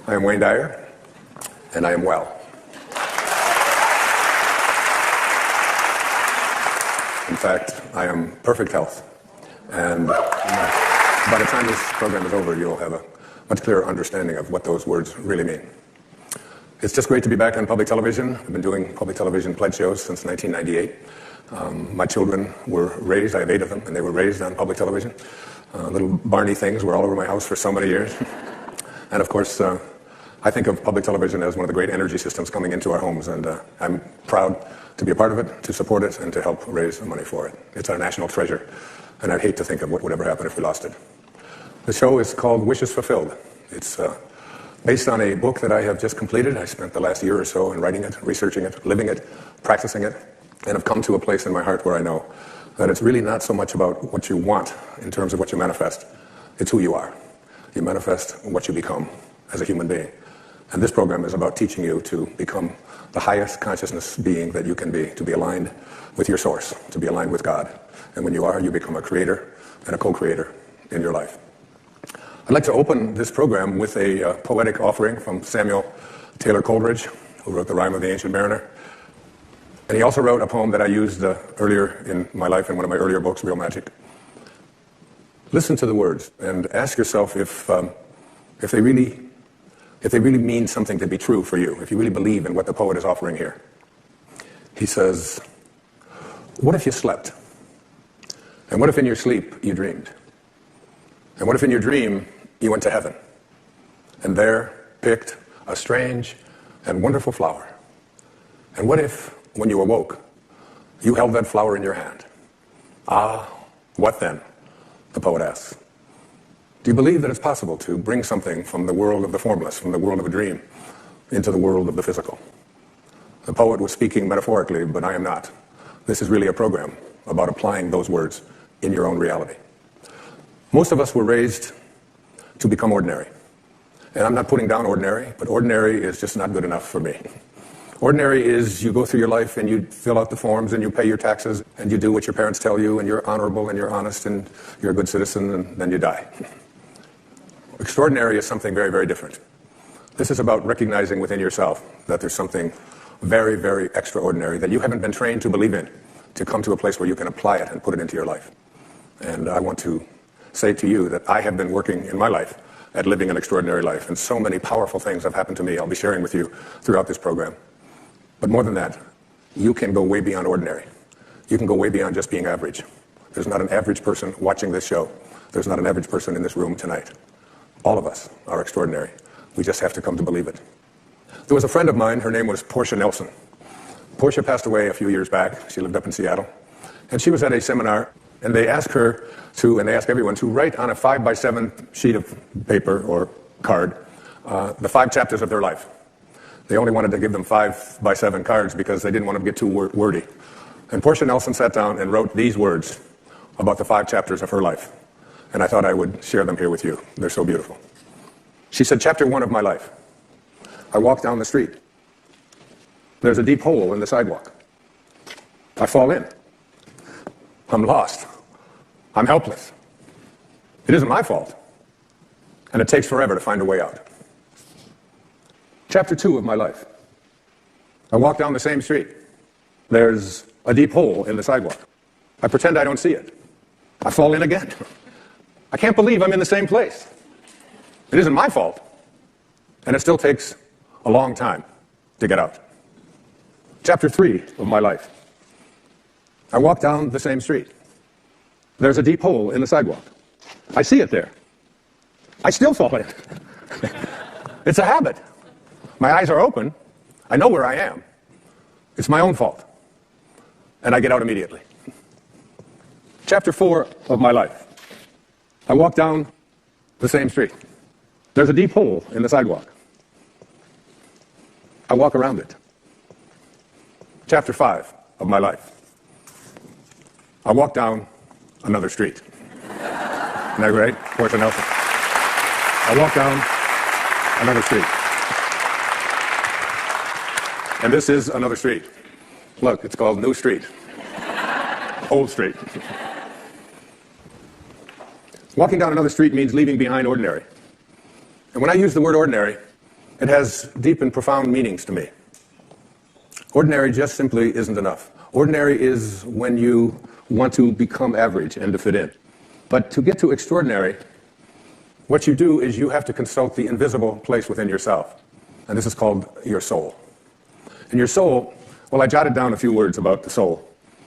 I am Wayne Dyer, and I am well. In fact, I am perfect health, and by the time this program is over, you'll have a much clearer understanding of what those words really mean. It's just great to be back on public television. I've been doing public television pledge shows since 1998. My children were raised, I have 8 of them, and they were raised on public television. Little Barney things were all over my house for so many years. And of course, I think of public television as one of the great energy systems coming into our homes, and I'm proud to be a part of it, to support it, and to help raise money for it. It's our national treasure, and I'd hate to think of what would ever happen if we lost it. The show is called Wishes Fulfilled. It's based on a book that I have just completed. I spent the last year or so in writing it, researching it, living it, practicing it, and have come to a place in my heart where I know that it's really not so much about what you want in terms of what you manifest. It's who you are. You manifest what you become as a human being. And this program is about teaching you to become the highest consciousness being that you can be, to be aligned with your source, to be aligned with God. And when you are, you become a creator and a co-creator in your life. I'd like to open this program with a poetic offering from Samuel Taylor Coleridge, who wrote The Rime of the Ancient Mariner. And he also wrote a poem that I used earlier in my life in one of my earlier books, Real Magic. Listen to the words and ask yourself if they really mean something to be true for you, if you really believe in what the poet is offering here. He says, what if you slept? And what if in your sleep you dreamed? And what if in your dream you went to heaven and there picked a strange and wonderful flower? And what if, when you awoke, you held that flower in your hand? Ah, what then? The poet asks. Do you believe that it's possible to bring something from the world of the formless, from the world of a dream, into the world of the physical? The poet was speaking metaphorically, but I am not. This is really a program about applying those words in your own reality. Most of us were raised to become ordinary. And I'm not putting down ordinary, but ordinary is just not good enough for me. Ordinary is you go through your life and you fill out the forms and you pay your taxes and you do what your parents tell you and you're honorable and you're honest and you're a good citizen and then you die. Extraordinary is something very, very different. This is about recognizing within yourself that there's something very, very extraordinary that you haven't been trained to believe in, to come to a place where you can apply it and put it into your life. And I want to say to you that I have been working in my life at living an extraordinary life, and so many powerful things have happened to me I'll be sharing with you throughout this program. But more than that, you can go way beyond ordinary. You can go way beyond just being average. There's not an average person watching this show. There's not an average person in this room tonight. All of us are extraordinary. We just have to come to believe it. There was a friend of mine, her name was Portia Nelson. Portia passed away a few years back. She lived up in Seattle. And she was at a seminar, and they asked her to, and they asked everyone to write on a 5x7 sheet of paper or card the 5 chapters of their life. They only wanted to give them 5x7 cards because they didn't want to get too wordy. And Portia Nelson sat down and wrote these words about the 5 chapters of her life. And I thought I would share them here with you. They're so beautiful. She said, chapter 1 of my life. I walk down the street. There's a deep hole in the sidewalk. I fall in. I'm lost. I'm helpless. It isn't my fault. And it takes forever to find a way out. Chapter 2 of my life. I walk down the same street. There's a deep hole in the sidewalk. I pretend I don't see it. I fall in again. I can't believe I'm in the same place. It isn't my fault. And it still takes a long time to get out. Chapter 3 of my life. I walk down the same street. There's a deep hole in the sidewalk. I see it there. I still fall in. It's a habit. My eyes are open. I know where I am. It's my own fault. And I get out immediately. Chapter 4 of my life. I walk down the same street. There's a deep hole in the sidewalk. I walk around it. Chapter 5 of my life. I walk down another street. Isn't that great? Portia Nelson. I walk down another street. And this is another street. Look, it's called New Street. Old Street. Walking down another street means leaving behind ordinary. And when I use the word ordinary, It has deep and profound meanings to me. Ordinary just simply isn't enough. Ordinary is when you want to become average and to fit in. But to get to extraordinary, what you do is you have to consult the invisible place within yourself. And this is called your soul. And your soul, well, I jotted down a few words about the soul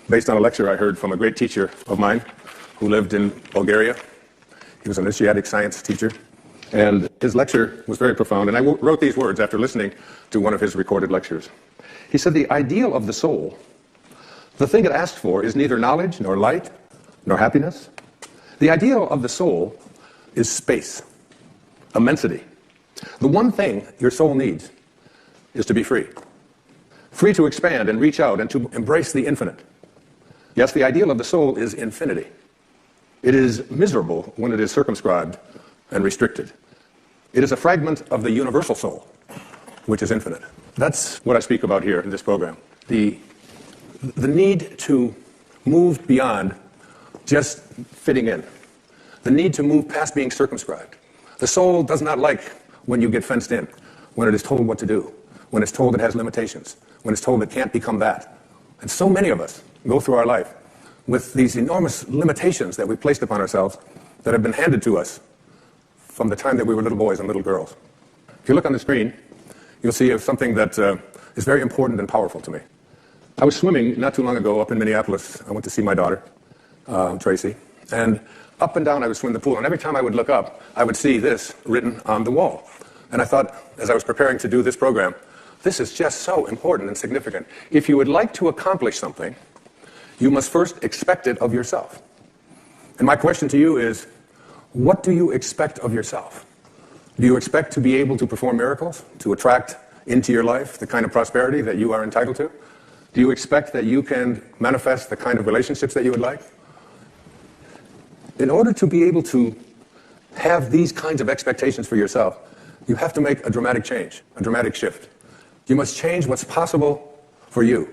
based on a lecture I heard from a great teacher of mine who lived in Bulgaria. He was an initiatic science teacher. And his lecture was very profound. And I wrote these words after listening to one of his recorded lectures. He said, the ideal of the soul, the thing it asks for, is neither knowledge, nor light, nor happiness. The ideal of the soul is space, immensity. The one thing your soul needs is to be free. Free to expand and reach out and to embrace the infinite. Yes, the ideal of the soul is infinity. It is miserable when it is circumscribed and restricted. It is a fragment of the universal soul, which is infinite. That's what I speak about here in this program. The need to move beyond just fitting in. The need to move past being circumscribed. The soul does not like when you get fenced in, when it is told what to do, when it's told it has limitations, when it's told it can't become that. And so many of us go through our life with these enormous limitations that we placed upon ourselves that have been handed to us from the time that we were little boys and little girls. If you look on the screen, you'll see something that is very important and powerful to me. I was swimming not too long ago up in Minneapolis. I went to see my daughter, Tracy, and up and down I would swim the pool, and every time I would look up, I would see this written on the wall. And I thought, as I was preparing to do this program, this is just so important and significant. If you would like to accomplish something, you must first expect it of yourself. And my question to you is, what do you expect of yourself? Do you expect to be able to perform miracles, to attract into your life the kind of prosperity that you are entitled to? Do you expect that you can manifest the kind of relationships that you would like? In order to be able to have these kinds of expectations for yourself, you have to make a dramatic change, a dramatic shift. You must change what's possible for you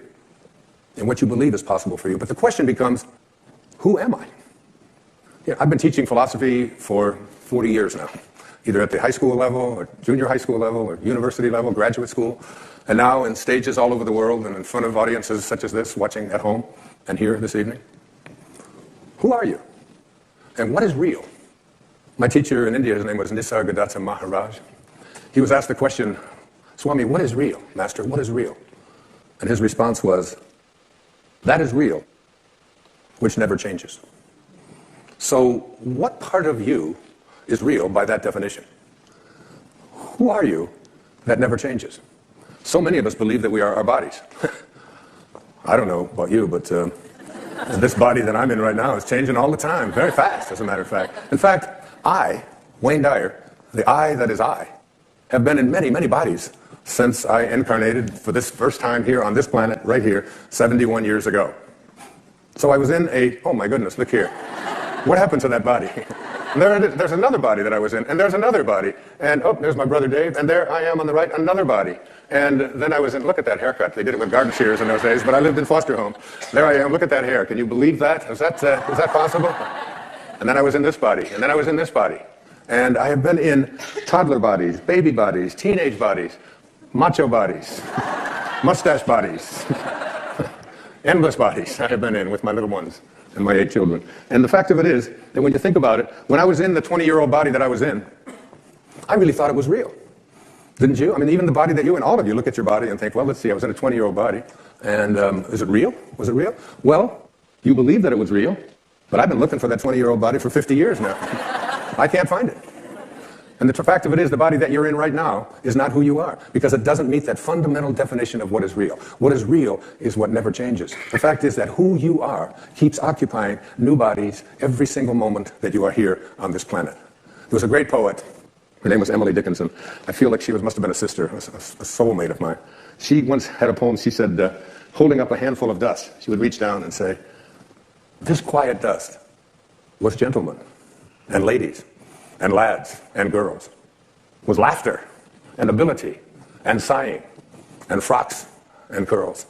and what you believe is possible for you. But the question becomes, who am I? I've been teaching philosophy for 40 years now, either at the high school level or junior high school level or university level, graduate school, and now in stages all over the world and in front of audiences such as this, watching at home and here this evening. Who are you? And what is real? My teacher in India, his name was Nisargadatta Maharaj. He was asked the question, Swami, what is real? Master, what is real? And his response was, that is real, which never changes. So what part of you is real by that definition? Who are you that never changes? So many of us believe that we are our bodies. I don't know about you, but this body that I'm in right now is changing all the time, very fast, as a matter of fact. In fact, I, Wayne Dyer, the I that is I, have been in many, many bodies since I incarnated for this first time here on this planet, right here, 71 years ago. So I was in oh my goodness, look here. What happened to that body? There's another body that I was in, and there's another body. And oh, there's my brother Dave, and there I am on the right, another body. And then I was in, look at that haircut. They did it with garden shears in those days, but I lived in foster home. There I am, look at that hair. Can you believe that? Is that possible? And then I was in this body, and then I was in this body. And I have been in toddler bodies, baby bodies, teenage bodies, macho bodies, mustache bodies, endless bodies I have been in with my little ones and my 8 children. And the fact of it is that when you think about it, when I was in the 20-year-old body that I was in, I really thought it was real. Didn't you? I mean, even the body that you and all of you look at your body and think, well, let's see, I was in a 20-year-old body, and is it real? Was it real? Well, you believe that it was real, but I've been looking for that 20-year-old body for 50 years now. I can't find it. And the fact of it is, the body that you're in right now is not who you are, because it doesn't meet that fundamental definition of what is real. What is real is what never changes. The fact is that who you are keeps occupying new bodies every single moment that you are here on this planet. There was a great poet. Her name was Emily Dickinson. I feel like she must have been a sister, a soulmate of mine. She once had a poem, she said, holding up a handful of dust, she would reach down and say, this quiet dust was gentlemen and ladies and lads and girls, was laughter and ability and sighing and frocks and curls.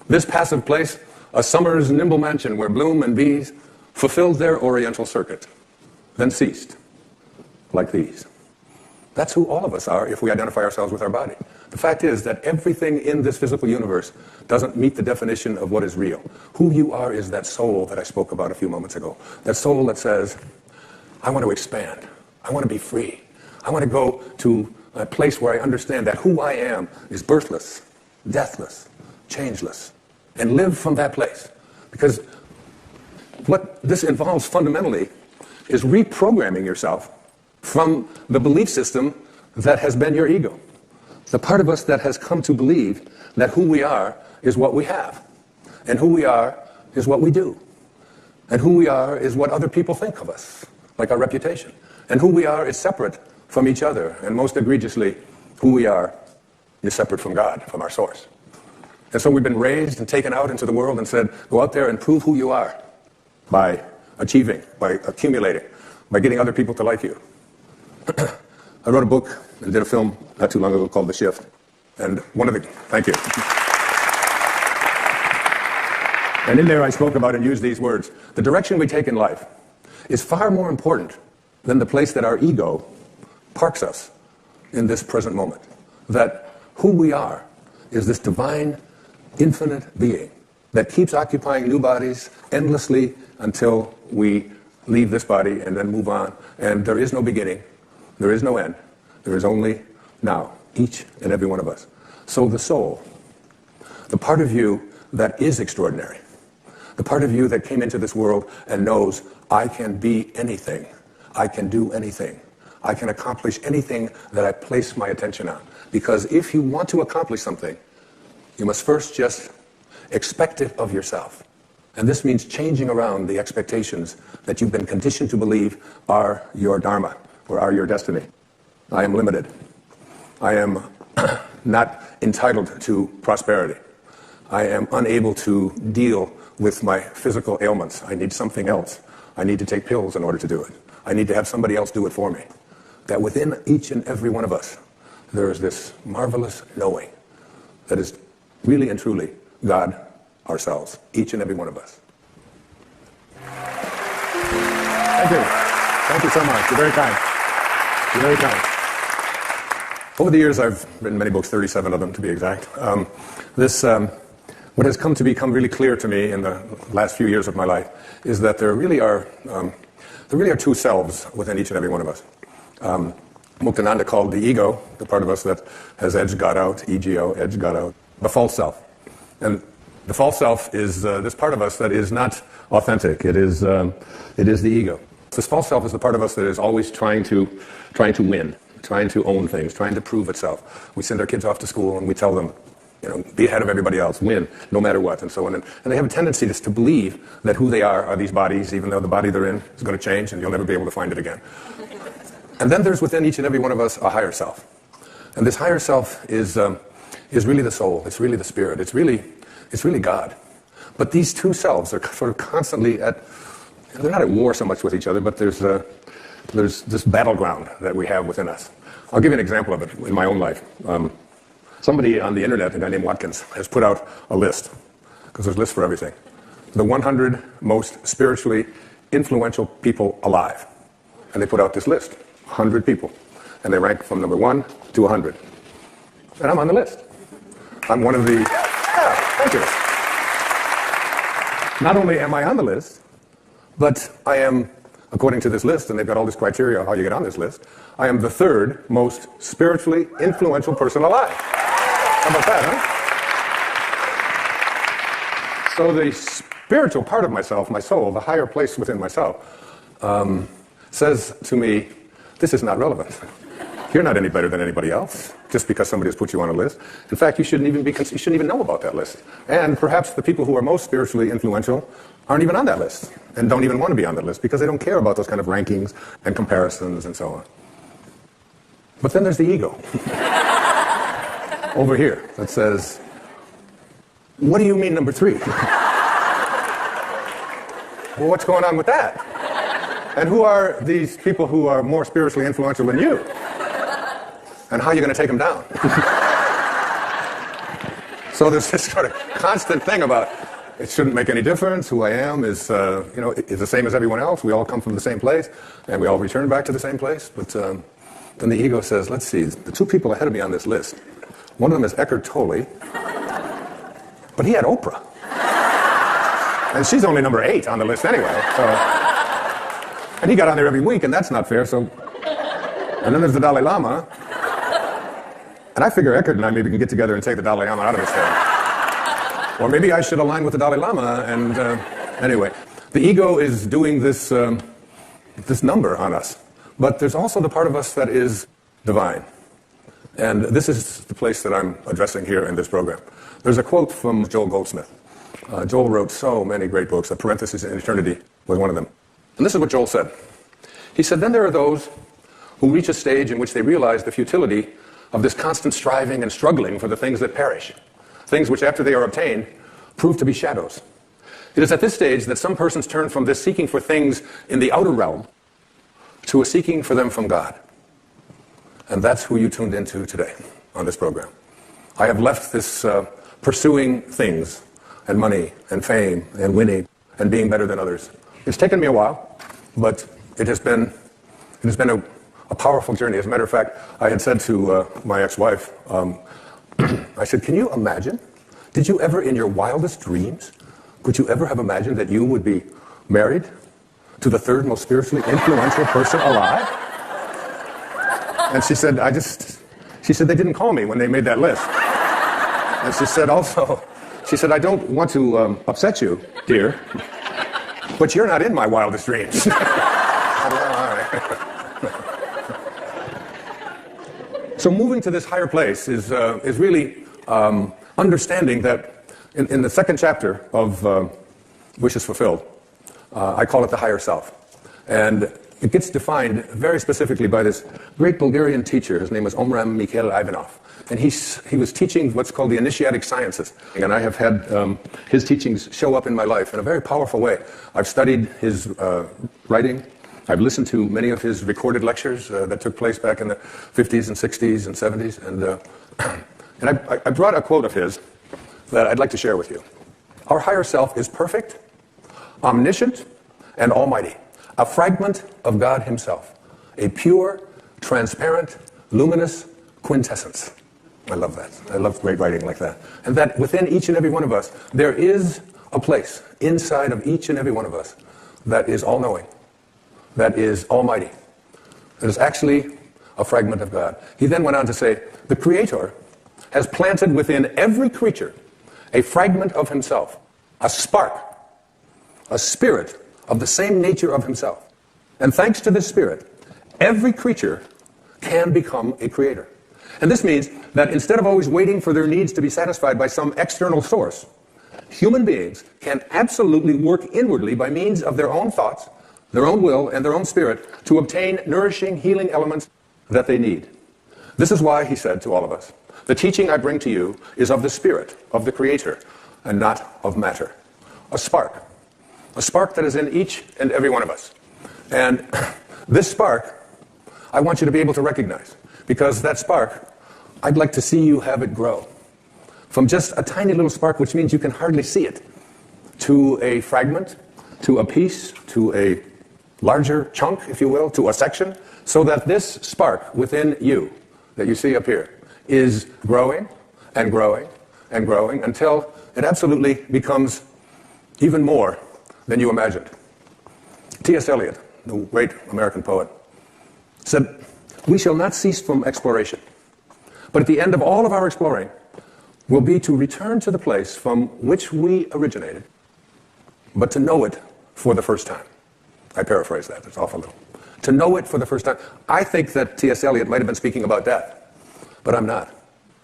This passive place, a summer's nimble mansion where bloom and bees fulfilled their oriental circuit, then ceased, like these. That's who all of us are if we identify ourselves with our body. The fact is that everything in this physical universe doesn't meet the definition of what is real. Who you are is that soul that I spoke about a few moments ago. That soul that says, I want to expand. I want to be free. I want to go to a place where I understand that who I am is birthless, deathless, changeless, and live from that place. Because what this involves fundamentally is reprogramming yourself from the belief system that has been your ego. The part of us that has come to believe that who we are is what we have, and who we are is what we do, and who we are is what other people think of us, like our reputation, and who we are is separate from each other, and most egregiously, who we are is separate from God, from our source. And so we've been raised and taken out into the world and said, go out there and prove who you are by achieving, by accumulating, by getting other people to like you. I wrote a book and did a film not too long ago called The Shift. And thank you. And in there I spoke about and used these words. The direction we take in life is far more important than the place that our ego parks us in this present moment. That who we are is this divine, infinite being that keeps occupying new bodies endlessly until we leave this body and then move on. And there is no beginning. There is no end. There is only now, each and every one of us. So the soul, the part of you that is extraordinary, the part of you that came into this world and knows, I can be anything, I can do anything, I can accomplish anything that I place my attention on. Because if you want to accomplish something, you must first just expect it of yourself. And this means changing around the expectations that you've been conditioned to believe are your dharma, or are your destiny. I am limited. I am not entitled to prosperity. I am unable to deal with my physical ailments. I need something else. I need to take pills in order to do it. I need to have somebody else do it for me. That within each and every one of us, there is this marvelous knowing that is really and truly God ourselves, each and every one of us. Thank you. Thank you so much. You're very kind. You're very kind. Over the years, I've written many books, 37 of them to be exact. What has come to become really clear to me in the last few years of my life is that there really are two selves within each and every one of us. Muktananda called the ego, the part of us that has edged God out, ego, edged God out, the false self. And the false self is this part of us that is not authentic. It is the ego. This false self is the part of us that is always trying to win, trying to own things, trying to prove itself. We send our kids off to school and we tell them, be ahead of everybody else, win, no matter what, and so on. And they have a tendency just to believe that who they are these bodies, even though the body they're in is going to change and you'll never be able to find it again. And then there's within each and every one of us a higher self. And this higher self is really the soul. It's really the spirit. It's really God. But these two selves are sort of constantly they're not at war so much with each other, but there's this battleground that we have within us. I'll give you an example of it in my own life. Somebody on the internet, a guy named Watkins, has put out a list, because there's lists for everything. The 100 most spiritually influential people alive. And they put out this list, 100 people. And they rank from number 1 to 100. And I'm on the list. I'm one of the... Yeah, thank you. Not only am I on the list, but I am, according to this list, and they've got all this criteria on how you get on this list, I am the 3rd most spiritually influential person alive. How about that, huh? So the spiritual part of myself, my soul, the higher place within myself, says to me, this is not relevant. You're not any better than anybody else, just because somebody has put you on a list. In fact, you shouldn't even know about that list. And perhaps the people who are most spiritually influential aren't even on that list, and don't even want to be on that list, because they don't care about those kind of rankings and comparisons and so on. But then there's the ego. Over here, that says, what do you mean number 3? Well, what's going on with that? And who are these people who are more spiritually influential than you? And how are you going to take them down? So there's this sort of constant thing about, it shouldn't make any difference. Who I am is the same as everyone else. We all come from the same place, and we all return back to the same place. But then the ego says, let's see, the two people ahead of me on this list, one of them is Eckhart Tolle, but he had Oprah. And she's only number 8 on the list anyway. So. And he got on there every week, and that's not fair. So, and then there's the Dalai Lama. And I figure Eckhart and I maybe can get together and take the Dalai Lama out of his head. Or maybe I should align with the Dalai Lama. And anyway, the ego is doing this, this number on us. But there's also the part of us that is divine. And this is the place that I'm addressing here in this program. There's a quote from Joel Goldsmith. Joel wrote so many great books. A Parenthesis in Eternity was one of them. And this is what Joel said. He said, then there are those who reach a stage in which they realize the futility of this constant striving and struggling for the things that perish, things which after they are obtained prove to be shadows. It is at this stage that some persons turn from this seeking for things in the outer realm to a seeking for them from God. And that's who you tuned into today on this program. I have left this pursuing things and money and fame and winning and being better than others. It's taken me a while, but it has been a powerful journey. As a matter of fact, I had said to my ex-wife, I said, can you imagine? Did you ever in your wildest dreams, could you ever have imagined that you would be married to the third most spiritually influential person alive? And she said, they didn't call me when they made that list. And she said also, I don't want to upset you, dear, but you're not in my wildest dreams. All right. So moving to this higher place is really understanding that in the second chapter of Wishes Fulfilled, I call it the higher self. And it gets defined very specifically by this great Bulgarian teacher. His name was Omram Mikhail Ivanov. And he was teaching what's called the initiatic sciences. And I have had his teachings show up in my life in a very powerful way. I've studied his writing. I've listened to many of his recorded lectures that took place back in the 50s and 60s and 70s. And I brought a quote of his that I'd like to share with you. Our higher self is perfect, omniscient, and almighty. A fragment of God himself. A pure, transparent, luminous quintessence. I love that. I love great writing like that. And that within each and every one of us, there is a place inside of each and every one of us that is all-knowing, that is almighty, that is actually a fragment of God. He then went on to say, the Creator has planted within every creature a fragment of himself, a spark, a spirit of the same nature of himself. And thanks to this spirit, every creature can become a creator. And this means that instead of always waiting for their needs to be satisfied by some external source, human beings can absolutely work inwardly by means of their own thoughts, their own will, and their own spirit to obtain nourishing, healing elements that they need. This is why he said to all of us, the teaching I bring to you is of the spirit of the Creator and not of matter. A spark that is in each and every one of us. And this spark, I want you to be able to recognize, because that spark, I'd like to see you have it grow. From just a tiny little spark, which means you can hardly see it, to a fragment, to a piece, to a larger chunk, if you will, to a section, so that this spark within you, that you see up here, is growing and growing and growing until it absolutely becomes even more than you imagined. T.S. Eliot, the great American poet, said, we shall not cease from exploration, but at the end of all of our exploring will be to return to the place from which we originated, but to know it for the first time. I paraphrase that, it's off a little. To know it for the first time. I think that T.S. Eliot might have been speaking about death, but I'm not.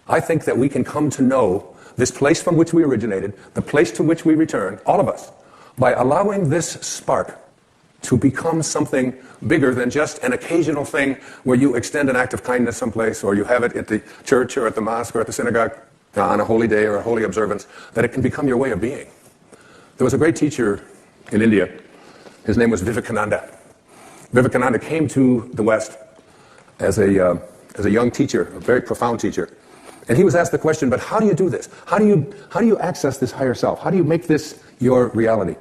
I think that we can come to know this place from which we originated, the place to which we return, all of us, by allowing this spark to become something bigger than just an occasional thing where you extend an act of kindness someplace, or you have it at the church or at the mosque or at the synagogue on a holy day or a holy observance, that it can become your way of being. There was a great teacher in India. His name was Vivekananda. Vivekananda came to the West as a young teacher, a very profound teacher. And he was asked the question, but how do you do this? How do you access this higher self? How do you make this your reality?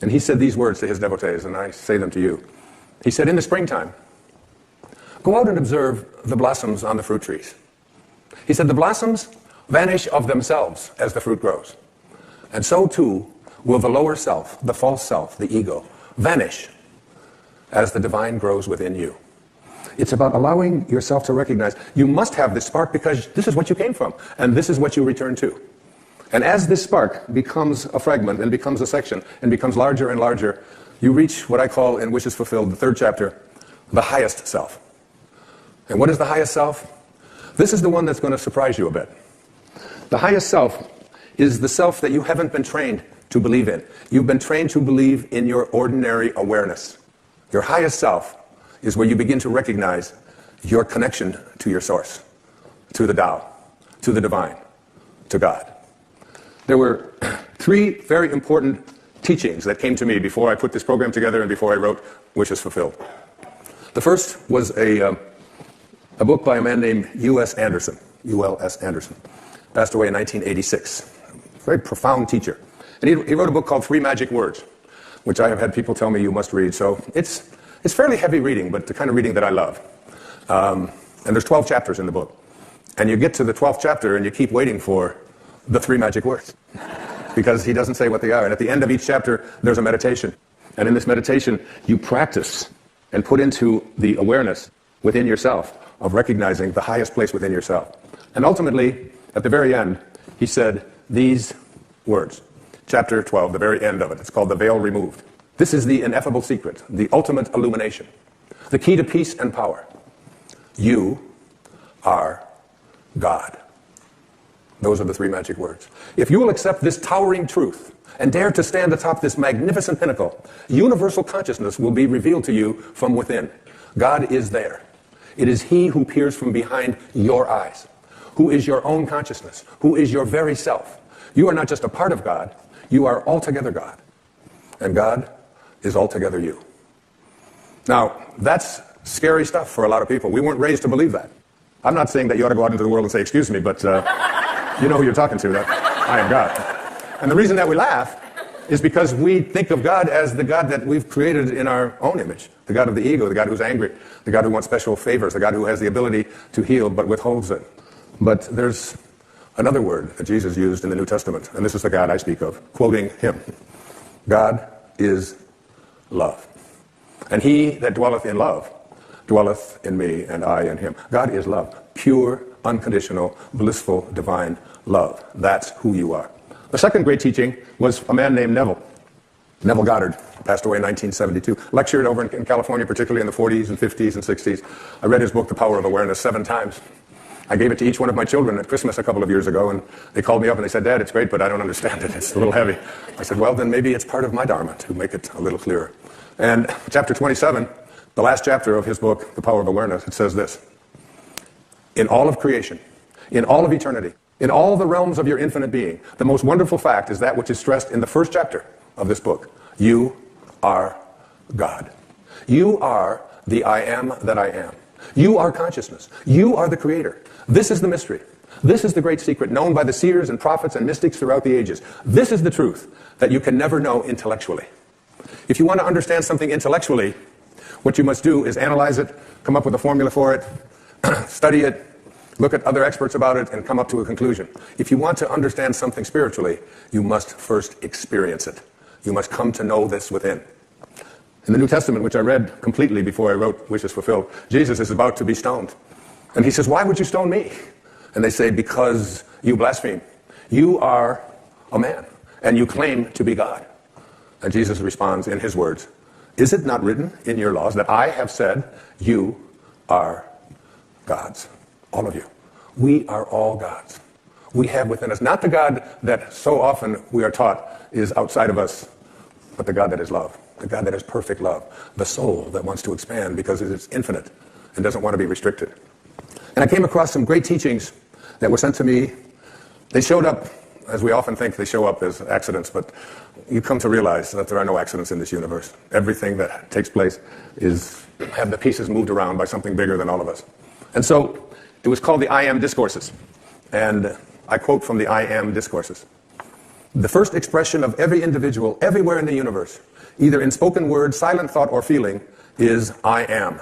And he said these words to his devotees, and I say them to you. He said, in the springtime, Go out and observe the blossoms on the fruit trees. He said, the blossoms vanish of themselves as the fruit grows. And so too will the lower self, the false self, the ego, vanish as the divine grows within you. It's about allowing yourself to recognize you must have this spark because this is what you came from, and this is what you return to. And as this spark becomes a fragment and becomes a section and becomes larger and larger, you reach what I call in Wishes Fulfilled, the third chapter, the highest self. And what is the highest self? This is the one that's going to surprise you a bit. The highest self is the self that you haven't been trained to believe in. You've been trained to believe in your ordinary awareness. Your highest self is where you begin to recognize your connection to your source, to the Tao, to the divine, to God. There were three very important teachings that came to me before I put this program together and before I wrote Wishes Fulfilled. The first was a book by a man named U.S. Anderson, U.L.S. Anderson, passed away in 1986. Very profound teacher. And he wrote a book called 3 Magic Words, which I have had people tell me you must read. So it's fairly heavy reading, but the kind of reading that I love. And there's 12 chapters in the book. And you get to the 12th chapter and you keep waiting for the 3 magic words because he doesn't say what they are. And at the end of each chapter, there's a meditation. And in this meditation, you practice and put into the awareness within yourself of recognizing the highest place within yourself. And ultimately, at the very end, he said these words. Chapter 12, the very end of it. It's called The Veil Removed. This is the ineffable secret, the ultimate illumination, the key to peace and power. You are God. Those are the 3 magic words. If you will accept this towering truth and dare to stand atop this magnificent pinnacle, universal consciousness will be revealed to you from within. God is there. It is He who peers from behind your eyes, who is your own consciousness, who is your very self. You are not just a part of God, you are altogether God. And God is altogether you. Now, that's scary stuff for a lot of people. We weren't raised to believe that. I'm not saying that you ought to go out into the world and say, excuse me, but you know who you're talking to, that I am God. And the reason that we laugh is because we think of God as the God that we've created in our own image. The God of the ego, the God who's angry, the God who wants special favors, the God who has the ability to heal but withholds it. But there's another word that Jesus used in the New Testament, and this is the God I speak of, quoting him. God is love. And he that dwelleth in love dwelleth in me, and I in him. God is love. Pure, unconditional, blissful, divine love. That's who you are. The second great teaching was a man named Neville. Neville Goddard passed away in 1972. Lectured over in California, particularly in the 40s and 50s and 60s. I read his book, The Power of Awareness, 7 times. I gave it to each one of my children at Christmas a couple of years ago, and they called me up and they said, Dad, it's great, but I don't understand it. It's a little heavy. I said, well, then maybe it's part of my dharma to make it a little clearer. And chapter 27, the last chapter of his book, The Power of Awareness, it says this. In all of creation, in all of eternity, in all the realms of your infinite being, the most wonderful fact is that which is stressed in the first chapter of this book. You are God. You are the I am that I am. You are consciousness. You are the creator. This is the mystery. This is the great secret known by the seers and prophets and mystics throughout the ages. This is the truth that you can never know intellectually. If you want to understand something intellectually, what you must do is analyze it, come up with a formula for it, study it, look at other experts about it, and come up to a conclusion. If you want to understand something spiritually, you must first experience it. You must come to know this within. In the New Testament, which I read completely before I wrote Wishes Fulfilled, Jesus is about to be stoned. And he says, why would you stone me? And they say, because you blaspheme. You are a man, and you claim to be God. And Jesus responds in his words, is it not written in your laws that I have said, you are gods? All of you. We are all gods. We have within us, not the God that so often we are taught is outside of us, but the God that is love. The God that is perfect love. The soul that wants to expand because it is infinite and doesn't want to be restricted. And I came across some great teachings that were sent to me. They showed up, as we often think they show up as accidents, but you come to realize that there are no accidents in this universe. Everything that takes place have the pieces moved around by something bigger than all of us. And so it was called the I Am Discourses. And I quote from the I Am Discourses. The first expression of every individual everywhere in the universe, either in spoken word, silent thought, or feeling, is I am.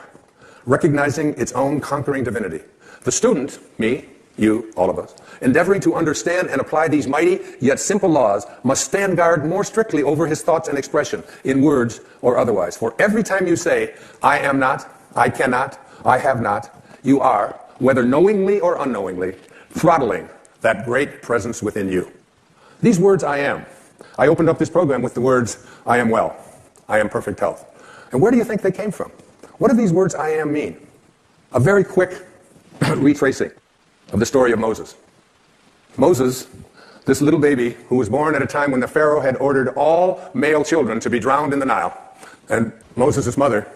recognizing its own conquering divinity. The student, me, you, all of us, endeavoring to understand and apply these mighty yet simple laws, must stand guard more strictly over his thoughts and expression, in words or otherwise. For every time you say, I am not, I cannot, I have not, you are, whether knowingly or unknowingly, throttling that great presence within you. These words, I am. I opened up this program with the words, I am well, I am perfect health. And where do you think they came from? What do these words, I am, mean? A very quick retracing of the story of Moses. Moses, this little baby who was born at a time when the Pharaoh had ordered all male children to be drowned in the Nile. And Moses' mother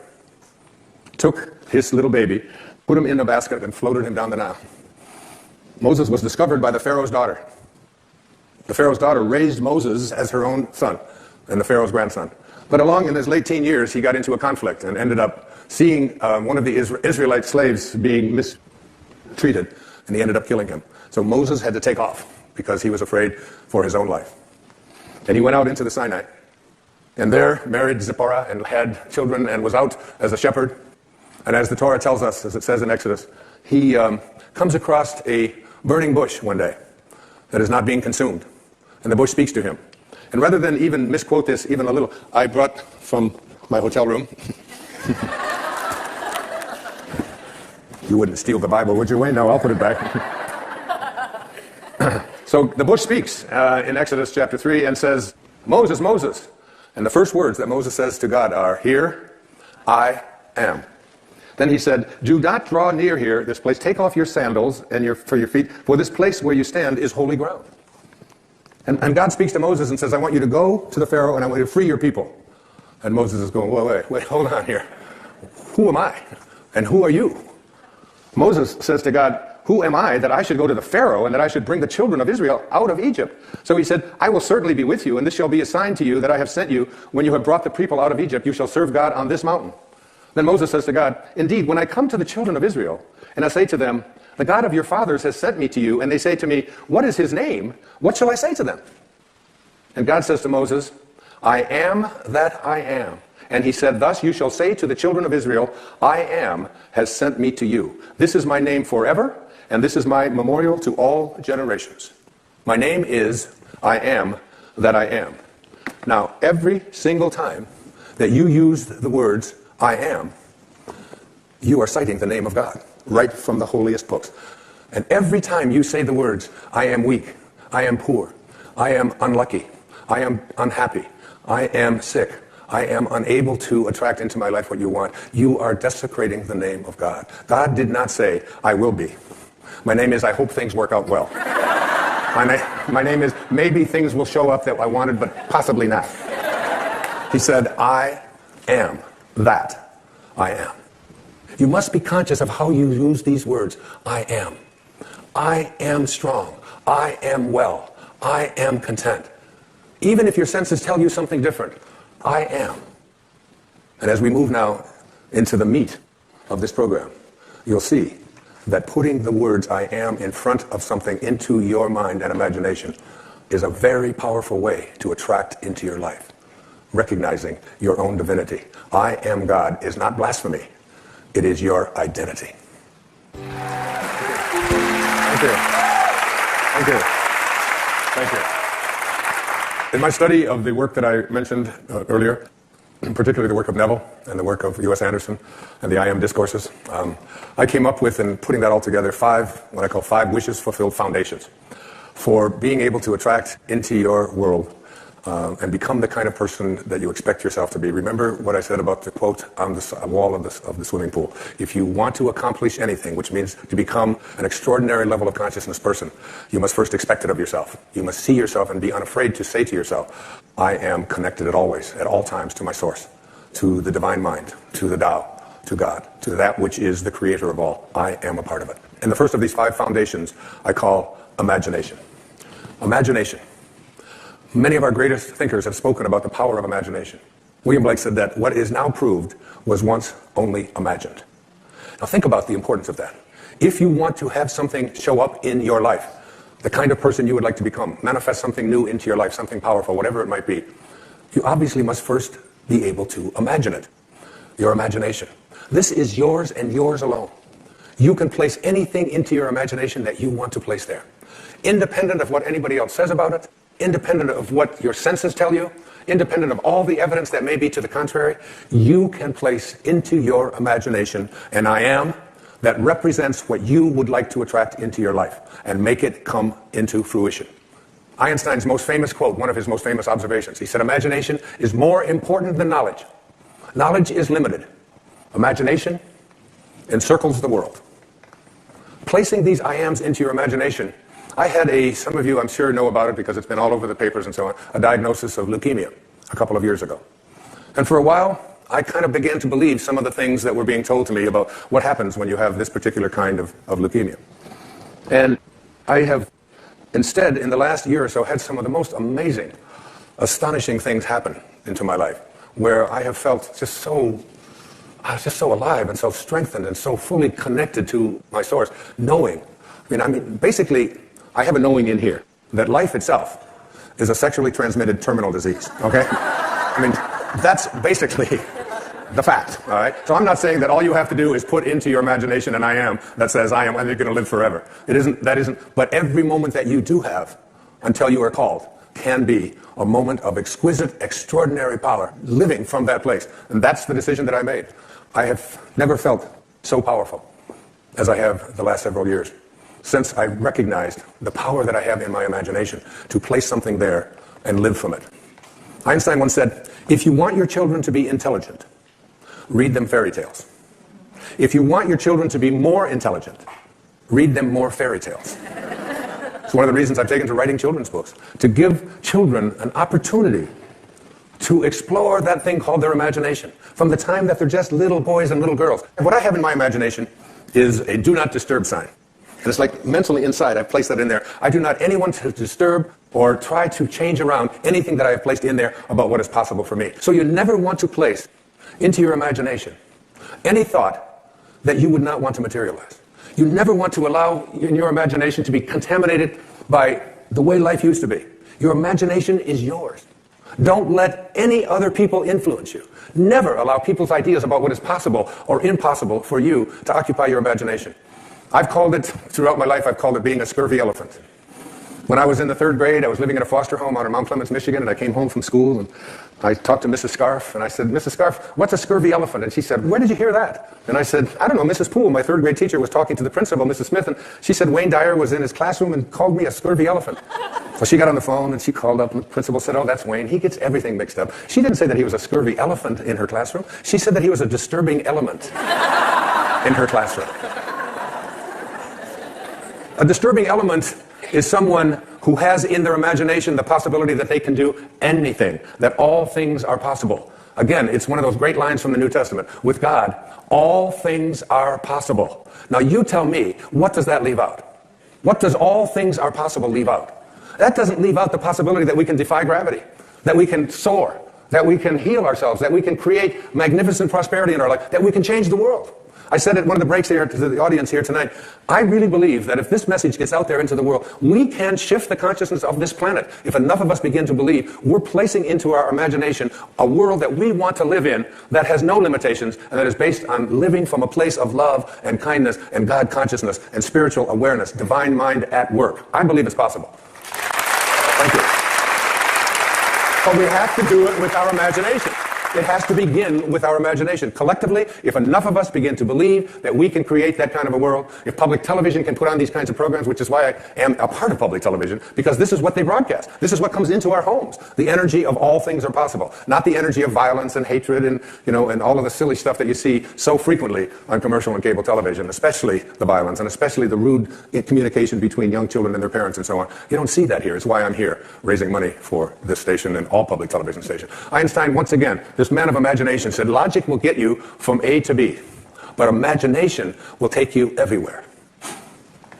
took his little baby, put him in a basket, and floated him down the Nile. Moses was discovered by the Pharaoh's daughter. The Pharaoh's daughter raised Moses as her own son and the Pharaoh's grandson. But along in his late teen years, he got into a conflict and ended up seeing one of the Israelite slaves being mistreated, and he ended up killing him. So Moses had to take off because he was afraid for his own life. And he went out into the Sinai, and there married Zipporah and had children and was out as a shepherd. And as the Torah tells us, as it says in Exodus, he comes across a burning bush one day that is not being consumed. And the bush speaks to him. And rather than even misquote this even a little, I brought from my hotel room. You wouldn't steal the Bible, would you, Wayne? No, I'll put it back. So the bush speaks in Exodus chapter 3 and says, Moses, Moses. And the first words that Moses says to God are, here I am. Then he said, do not draw near here, this place. Take off your sandals for your feet, for this place where you stand is holy ground. And God speaks to Moses and says, I want you to go to the Pharaoh and I want you to free your people. And Moses is going, wait, hold on here. Who am I? And who are you? Moses says to God, who am I that I should go to the Pharaoh and that I should bring the children of Israel out of Egypt? So he said, I will certainly be with you, and this shall be a sign to you that I have sent you. When you have brought the people out of Egypt, you shall serve God on this mountain. Then Moses says to God, indeed, when I come to the children of Israel, and I say to them, the God of your fathers has sent me to you, and they say to me, what is his name? What shall I say to them? And God says to Moses, I am that I am. And he said, thus you shall say to the children of Israel, I am has sent me to you. This is my name forever, and this is my memorial to all generations. My name is I am that I am. Now, every single time that you use the words I am, you are citing the name of God, right from the holiest books. And every time you say the words, I am weak, I am poor, I am unlucky, I am unhappy, I am sick, I am unable to attract into my life what you want, you are desecrating the name of God. God did not say, I will be. My name is, I hope things work out well. My name is, maybe things will show up that I wanted, but possibly not. He said, I am that I am. You must be conscious of how you use these words. I am. I am strong. I am well. I am content. Even if your senses tell you something different, I am. And as we move now into the meat of this program, you'll see that putting the words I am in front of something into your mind and imagination is a very powerful way to attract into your life, recognizing your own divinity. I am God is not blasphemy. It is your identity. Thank you. Thank you. Thank you. In my study of the work that I mentioned earlier, particularly the work of Neville and the work of U.S. Anderson and the I Am discourses, I came up with, in putting that all together, what I call five wishes fulfilled foundations for being able to attract into your world and become the kind of person that you expect yourself to be. Remember what I said about the quote on the wall of the swimming pool. If you want to accomplish anything, which means to become an extraordinary level of consciousness person, you must first expect it of yourself. You must see yourself and be unafraid to say to yourself, I am connected at all times to my source, to the divine mind, to the Tao, to God, to that which is the creator of all. I am a part of it. And the first of these five foundations I call imagination. Imagination. Many of our greatest thinkers have spoken about the power of imagination. William Blake said that what is now proved was once only imagined. Now think about the importance of that. If you want to have something show up in your life, the kind of person you would like to become, manifest something new into your life, something powerful, whatever it might be, you obviously must first be able to imagine it. your imagination. This is yours and yours alone. You can place anything into your imagination that you want to place there, independent of what anybody else says about it, independent of what your senses tell you, independent of all the evidence that may be to the contrary. You can place into your imagination an I am that represents what you would like to attract into your life and make it come into fruition. Einstein's most famous quote, one of his most famous observations, he said, imagination is more important than knowledge. Knowledge is limited. Imagination encircles the world. Placing these I ams into your imagination, I had some of you I'm sure know about it because it's been all over the papers and so on, a diagnosis of leukemia a couple of years ago. And for a while, I kind of began to believe some of the things that were being told to me about what happens when you have this particular kind of leukemia. And I have instead, in the last year or so, had some of the most amazing, astonishing things happen into my life, where I have felt I was just so alive and so strengthened and so fully connected to my source, knowing. Basically, I have a knowing in here that life itself is a sexually transmitted terminal disease, okay? That's basically the fact, all right? So I'm not saying that all you have to do is put into your imagination an I am that says I am and you're going to live forever. That isn't, but every moment that you do have until you are called can be a moment of exquisite, extraordinary power living from that place. And that's the decision that I made. I have never felt so powerful as I have the last several years, since I recognized the power that I have in my imagination to place something there and live from it. Einstein once said, if you want your children to be intelligent, read them fairy tales. If you want your children to be more intelligent, read them more fairy tales. It's one of the reasons I've taken to writing children's books, to give children an opportunity to explore that thing called their imagination from the time that they're just little boys and little girls. And what I have in my imagination is a do not disturb sign. And it's like mentally inside, I've placed that in there. I do not anyone to disturb or try to change around anything that I have placed in there about what is possible for me. So you never want to place into your imagination any thought that you would not want to materialize. You never want to allow in your imagination to be contaminated by the way life used to be. Your imagination is yours. Don't let any other people influence you. Never allow people's ideas about what is possible or impossible for you to occupy your imagination. I've called it, throughout my life, I've called it being a scurvy elephant. When I was in the 3rd grade, I was living in a foster home out in Mount Clemens, Michigan, and I came home from school, and I talked to Mrs. Scarf, and I said, Mrs. Scarf, what's a scurvy elephant? And she said, where did you hear that? And I said, I don't know, Mrs. Poole, my 3rd grade teacher, was talking to the principal, Mrs. Smith, and she said Wayne Dyer was in his classroom and called me a scurvy elephant. So she got on the phone, and she called up, and the principal said, oh, that's Wayne. He gets everything mixed up. She didn't say that he was a scurvy elephant in her classroom. She said that he was a disturbing element in her classroom. A disturbing element is someone who has in their imagination the possibility that they can do anything, that all things are possible. Again, it's one of those great lines from the New Testament. With God, all things are possible. Now you tell me, what does that leave out? What does all things are possible leave out? That doesn't leave out the possibility that we can defy gravity, that we can soar, that we can heal ourselves, that we can create magnificent prosperity in our life, that we can change the world. I said at one of the breaks here to the audience here tonight, I really believe that if this message gets out there into the world, we can shift the consciousness of this planet. If enough of us begin to believe, we're placing into our imagination a world that we want to live in that has no limitations and that is based on living from a place of love and kindness and God consciousness and spiritual awareness, divine mind at work. I believe it's possible. Thank you. But we have to do it with our imagination. It has to begin with our imagination. Collectively, if enough of us begin to believe that we can create that kind of a world, if public television can put on these kinds of programs, which is why I am a part of public television, because this is what they broadcast. This is what comes into our homes. The energy of all things are possible. Not the energy of violence and hatred and, and all of the silly stuff that you see so frequently on commercial and cable television, especially the violence and especially the rude communication between young children and their parents and so on. You don't see that here. It's why I'm here, raising money for this station and all public television stations. Einstein, once again, this man of imagination said, logic will get you from A to B, but imagination will take you everywhere.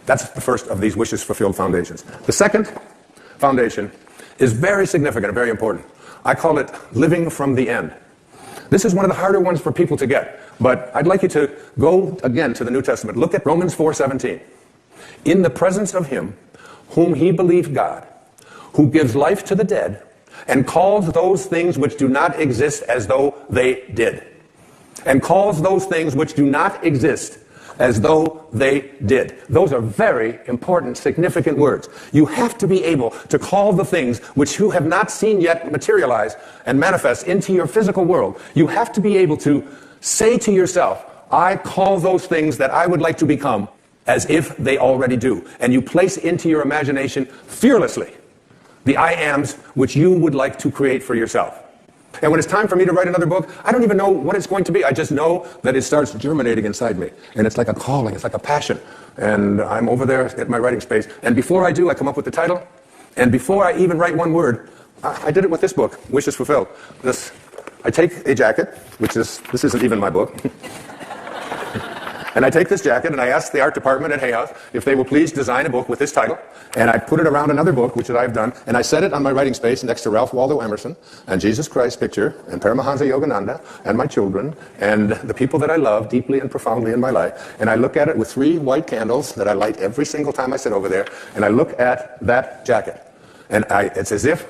That's the first of these wishes fulfilled foundations. The second foundation is very significant and very important. I call it living from the end. This is one of the harder ones for people to get, but I'd like you to go again to the New Testament. Look at Romans 4:17. In the presence of him whom he believed God, who gives life to the dead, and calls those things which do not exist as though they did. and calls those things which do not exist as though they did. Those are very important, significant words. You have to be able to call the things which you have not seen yet materialize and manifest into your physical world. You have to be able to say to yourself, I call those things that I would like to become as if they already do. And you place into your imagination fearlessly the I ams which you would like to create for yourself. And when it's time for me to write another book, I don't even know what it's going to be. I just know that it starts germinating inside me. And it's like a calling, it's like a passion. And I'm over there at my writing space. And before I do, I come up with the title. And before I even write one word, I did it with this book, Wishes Fulfilled. I take a jacket, this isn't even my book. And I take this jacket and I ask the art department at Hay House if they will please design a book with this title. And I put it around another book, which I've done, and I set it on my writing space next to Ralph Waldo Emerson and Jesus Christ picture and Paramahansa Yogananda and my children and the people that I love deeply and profoundly in my life. And I look at it with 3 white candles that I light every single time I sit over there, and I look at that jacket. And it's as if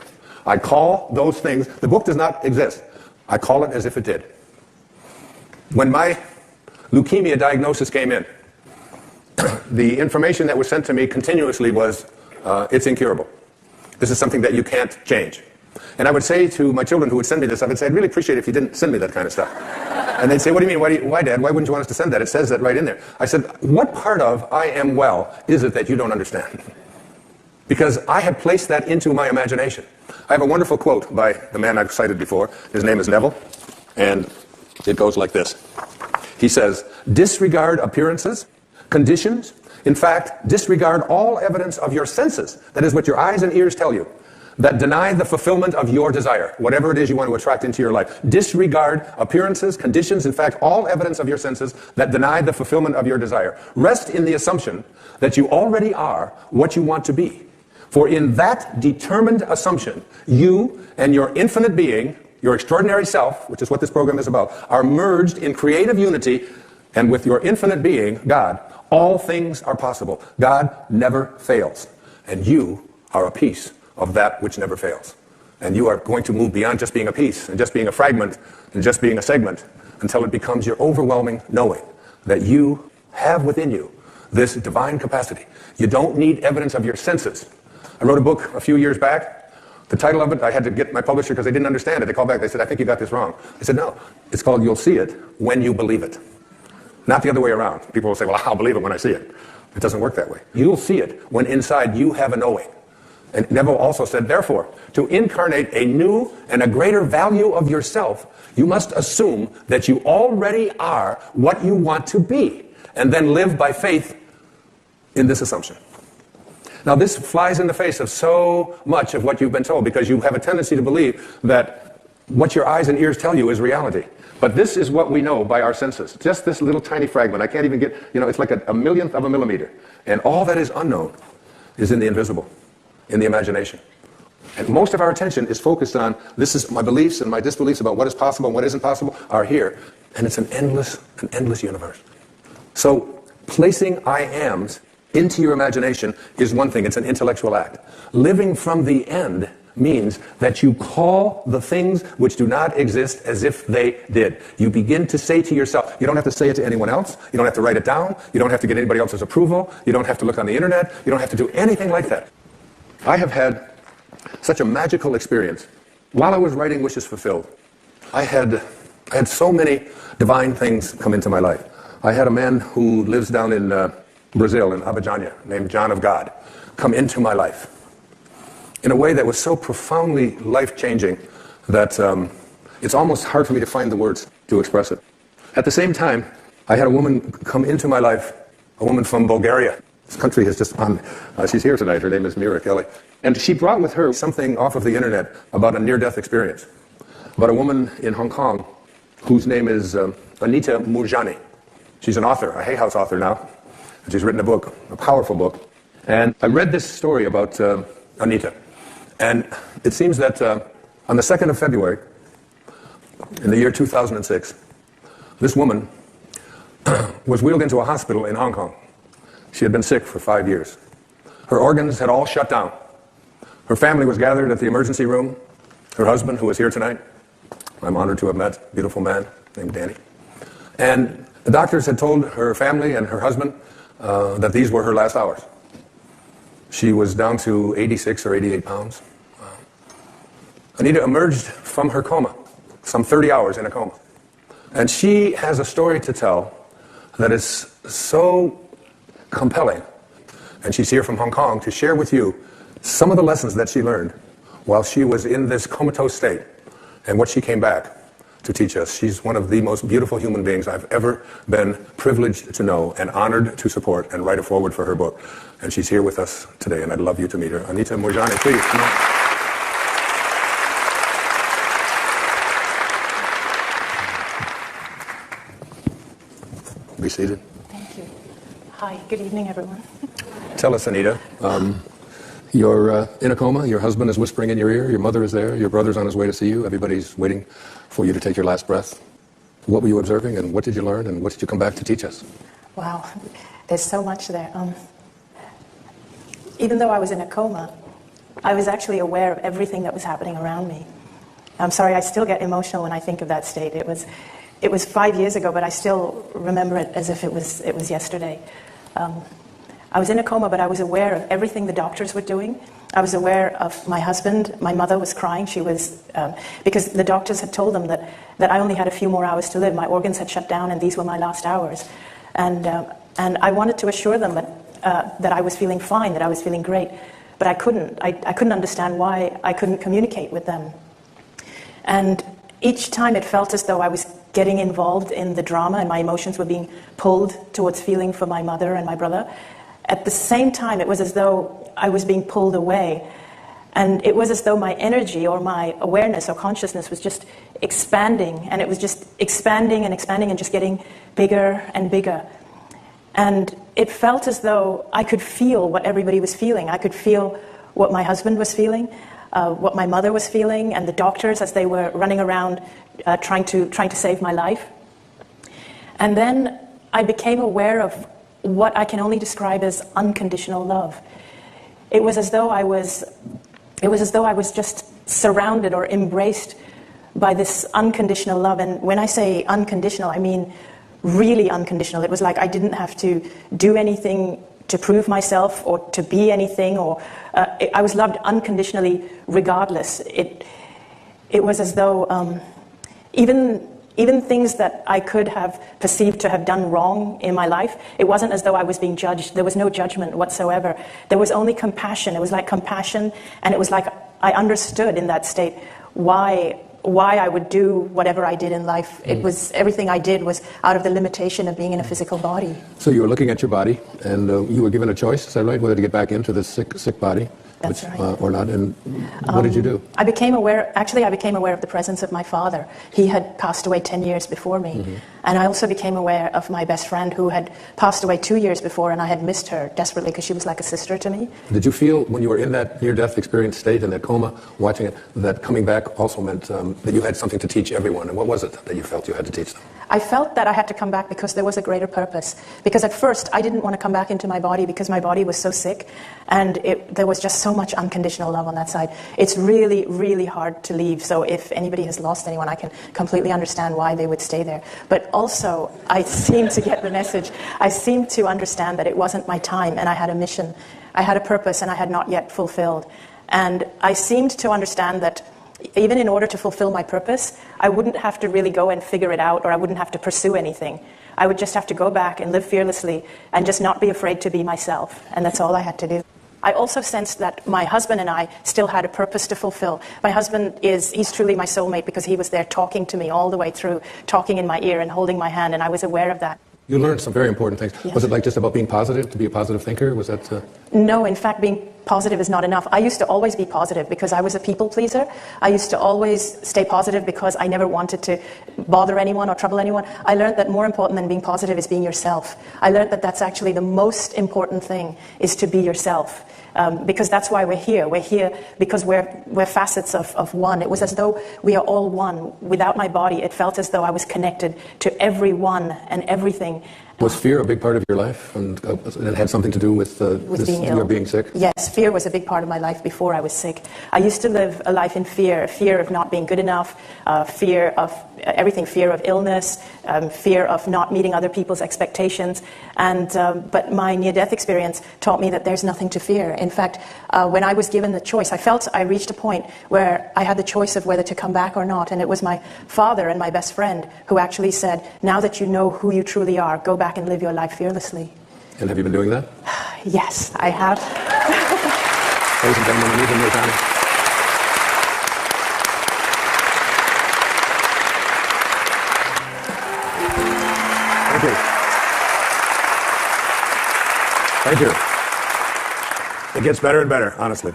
I call those things, the book does not exist. I call it as if it did. When my leukemia diagnosis came in, the information that was sent to me continuously was, it's incurable. This is something that you can't change. And I would say to my children who would send me this, I would say, I'd really appreciate it if you didn't send me that kind of stuff. And they'd say, what do you mean? Why, Dad? Why wouldn't you want us to send that? It says that right in there. I said, what part of I am well is it that you don't understand? Because I had placed that into my imagination. I have a wonderful quote by the man I've cited before. His name is Neville. And it goes like this. He says, disregard appearances, conditions. In fact, disregard all evidence of your senses. That is what your eyes and ears tell you. That deny the fulfillment of your desire, whatever it is you want to attract into your life. Disregard appearances, conditions, in fact, all evidence of your senses that deny the fulfillment of your desire. Rest in the assumption that you already are what you want to be. For in that determined assumption, you and your infinite being, your extraordinary self, which is what this program is about, are merged in creative unity, and with your infinite being, God, all things are possible. God never fails. And you are a piece of that which never fails. And you are going to move beyond just being a piece, and just being a fragment, and just being a segment, until it becomes your overwhelming knowing that you have within you this divine capacity. You don't need evidence of your senses. I wrote a book a few years back. The title of it, I had to get my publisher because they didn't understand it. They called back, they said, I think you got this wrong. I said, no, it's called You'll See It When You Believe It. Not the other way around. People will say, well, I'll believe it when I see it. It doesn't work that way. You'll see it when inside you have a knowing. And Neville also said, therefore, to incarnate a new and a greater value of yourself, you must assume that you already are what you want to be, and then live by faith in this assumption. Now, this flies in the face of so much of what you've been told, because you have a tendency to believe that what your eyes and ears tell you is reality. But this is what we know by our senses. Just this little tiny fragment. I can't even get, it's like a millionth of a millimeter. And all that is unknown is in the invisible, in the imagination. And most of our attention is focused on, this is my beliefs and my disbeliefs about what is possible and what isn't possible are here. And it's an endless universe. So placing I ams into your imagination is one thing. It's an intellectual act. Living from the end means that you call the things which do not exist as if they did. You begin to say to yourself, you don't have to say it to anyone else, you don't have to write it down, you don't have to get anybody else's approval, you don't have to look on the internet, you don't have to do anything like that. I have had such a magical experience. While I was writing Wishes Fulfilled, I had so many divine things come into my life. I had a man who lives down in Brazil, in Abidjan, named John of God, come into my life in a way that was so profoundly life-changing that it's almost hard for me to find the words to express it. At the same time, I had a woman come into my life, a woman from Bulgaria. This country has just she's here tonight. Her name is Mira Kelly. And she brought with her something off of the internet about a near-death experience, about a woman in Hong Kong whose name is Anita Murjani. She's an author, a Hay House author now. And she's written a book, a powerful book. And I read this story about Anita. And it seems that on the 2nd of February, in the year 2006, this woman was wheeled into a hospital in Hong Kong. She had been sick for 5 years. Her organs had all shut down. Her family was gathered at the emergency room. Her husband, who was here tonight, I'm honored to have met, beautiful man named Danny. And the doctors had told her family and her husband that these were her last hours. She was down to 86 or 88 pounds. Anita emerged from her coma, some 30 hours in a coma. And she has a story to tell that is so compelling. And she's here from Hong Kong to share with you some of the lessons that she learned while she was in this comatose state and what she came back to teach us. She's one of the most beautiful human beings I've ever been privileged to know and honored to support and write a foreword for her book. And she's here with us today, and I'd love you to meet her. Anita Moorjani, please come on. Be seated. Thank you. Hi, good evening, everyone. Tell us, Anita, you're in a coma, your husband is whispering in your ear, your mother is there, your brother's on his way to see you, everybody's waiting for you to take your last breath. What were you observing, and what did you learn, and what did you come back to teach us? Wow, there's so much there. Even though I was in a coma, I was actually aware of everything that was happening around me. I'm sorry, I still get emotional when I think of that state. It was 5 years ago, but I still remember it as if it was yesterday. I was in a coma, but I was aware of everything the doctors were doing. I was aware of my husband. My mother was crying. She was, because the doctors had told them that I only had a few more hours to live. My organs had shut down, and these were my last hours. And I wanted to assure them that I was feeling fine, that I was feeling great, but I couldn't. I couldn't understand why I couldn't communicate with them. And each time it felt as though I was getting involved in the drama and my emotions were being pulled towards feeling for my mother and my brother. At the same time, it was as though I was being pulled away. And it was as though my energy or my awareness or consciousness was just expanding. And it was just expanding and expanding and just getting bigger and bigger. And it felt as though I could feel what everybody was feeling. I could feel what my husband was feeling, what my mother was feeling, and the doctors as they were running around trying to save my life. And then I became aware of what I can only describe as unconditional love. It was as though I was just surrounded or embraced by this unconditional love. And when I say unconditional, I mean really unconditional. It was like I didn't have to do anything to prove myself or to be anything, or I was loved unconditionally regardless. It was as though even things that I could have perceived to have done wrong in my life, it wasn't as though I was being judged. There was no judgment whatsoever. There was only compassion. It was like compassion, and it was like I understood in that state why I would do whatever I did in life. It was everything I did was out of the limitation of being in a physical body. So you were looking at your body, and you were given a choice, is that right, whether to get back into this sick body? That's right. Or not, and what did you do? I became aware of the presence of my father. He had passed away 10 years before me. Mm-hmm. And I also became aware of my best friend who had passed away 2 years before, and I had missed her desperately because she was like a sister to me. Did you feel, when you were in that near-death experience state, in that coma, watching it, that coming back also meant that you had something to teach everyone? And what was it that you felt you had to teach them? I felt that I had to come back because there was a greater purpose. Because at first, I didn't want to come back into my body because my body was so sick, and there was just so much unconditional love on that side. It's really, really hard to leave. So if anybody has lost anyone, I can completely understand why they would stay there. But also, I seemed to get the message. I seemed to understand that it wasn't my time, and I had a mission. I had a purpose, and I had not yet fulfilled. And I seemed to understand that even in order to fulfill my purpose, I wouldn't have to really go and figure it out, or I wouldn't have to pursue anything. I would just have to go back and live fearlessly and just not be afraid to be myself. And that's all I had to do. I also sensed that my husband and I still had a purpose to fulfill. My husband he's truly my soulmate because he was there talking to me all the way through, talking in my ear and holding my hand, and I was aware of that. You learned some very important things. Yes. Was it like just about being positive, to be a positive thinker? Was that? No, in fact, being positive is not enough. I used to always be positive because I was a people pleaser. I used to always stay positive because I never wanted to bother anyone or trouble anyone. I learned that more important than being positive is being yourself. I learned that that's actually the most important thing, is to be yourself. Because that's why we're here. We're here because we're facets of one. It was as though we are all one. Without my body, it felt as though I was connected to everyone and everything. Was fear a big part of your life, and it had something to do with, being ill. Your being sick? Yes, fear was a big part of my life before I was sick. I used to live a life in fear of not being good enough, fear of everything, fear of illness, fear of not meeting other people's expectations. But my near-death experience taught me that there's nothing to fear. In fact, when I was given the choice, I felt I reached a point where I had the choice of whether to come back or not. And it was my father and my best friend who actually said, now that you know who you truly are, go back and live your life fearlessly. And have you been doing that? Yes, I have. Ladies and gentlemen, Anita Mirjani. Thank you. Thank you. It gets better and better, honestly.